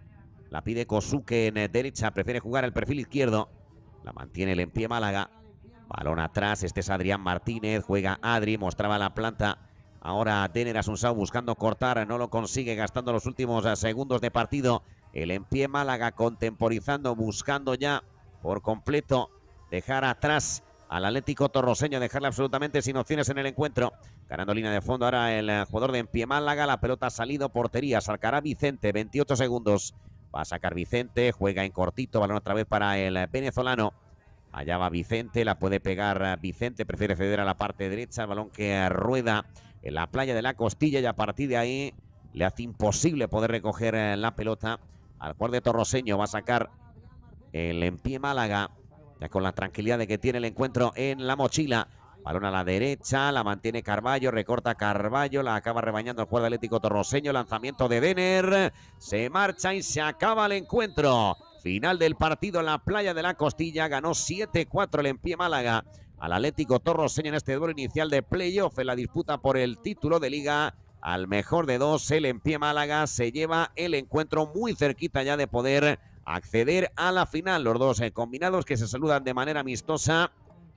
La pide Kosuke en derecha, prefiere jugar el perfil izquierdo. La mantiene el Empie Málaga. Balón atrás, este es Adrián Martínez. Juega Adri, mostraba la planta. Ahora Denner Asunsao buscando cortar, no lo consigue, gastando los últimos segundos de partido. El Empie Málaga contemporizando, buscando ya por completo dejar atrás al Atlético Torroseño, dejarle absolutamente sin opciones en el encuentro. Ganando línea de fondo ahora el jugador de Empie Málaga. La pelota ha salido, portería, sacará Vicente, 28 segundos. Va a sacar Vicente, juega en cortito, balón otra vez para el venezolano. Allá va Vicente, la puede pegar Vicente, prefiere ceder a la parte derecha. El balón que rueda en la playa de la Costilla y a partir de ahí le hace imposible poder recoger la pelota al jugador de Torroseño. Va a sacar el Empie Málaga, ya con la tranquilidad de que tiene el encuentro en la mochila. Balón a la derecha, la mantiene Carballo, recorta Carballo, la acaba rebañando el jugador Atlético Torroseño. Lanzamiento de Denner, se marcha y se acaba el encuentro. Final del partido en la playa de la Costilla. Ganó 7-4 el Empie Málaga al Atlético Torroseño en este duelo inicial de playoff en la disputa por el título de liga. Al mejor de dos, el Empie Málaga se lleva el encuentro muy cerquita ya de poder acceder a la final. Los dos combinados que se saludan de manera amistosa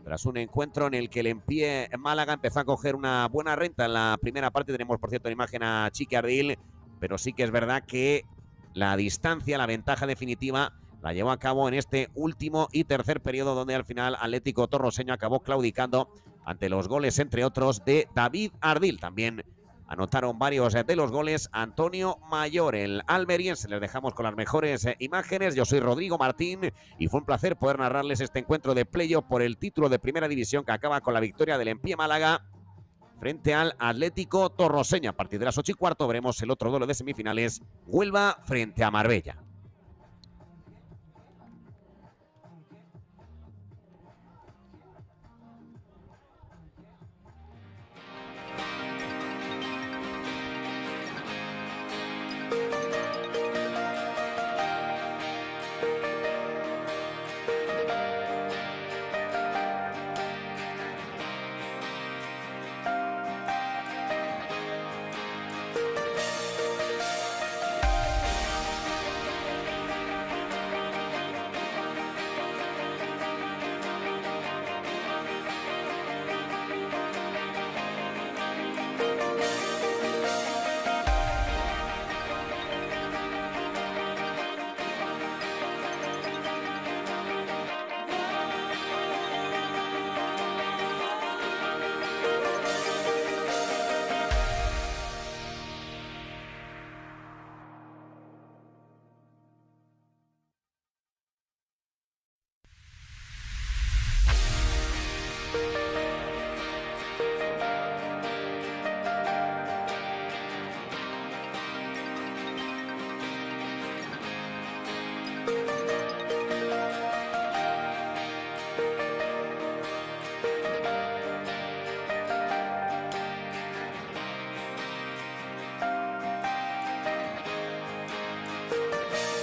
tras un encuentro en el que el Empie Málaga empezó a coger una buena renta en la primera parte. Tenemos, por cierto, en imagen a Chiqui Ardil, pero sí que es verdad que la distancia, la ventaja definitiva la llevó a cabo en este último y tercer periodo, donde al final Atlético Torroseño acabó claudicando ante los goles, entre otros, de David Ardil. También anotaron varios de los goles Antonio Mayor, el almeriense. Les dejamos con las mejores imágenes. Yo soy Rodrigo Martín y fue un placer poder narrarles este encuentro de playoff por el título de primera división que acaba con la victoria del Empie Málaga frente al Atlético Torroseño. A partir de las 8:15 veremos el otro duelo de semifinales, Huelva frente a Marbella.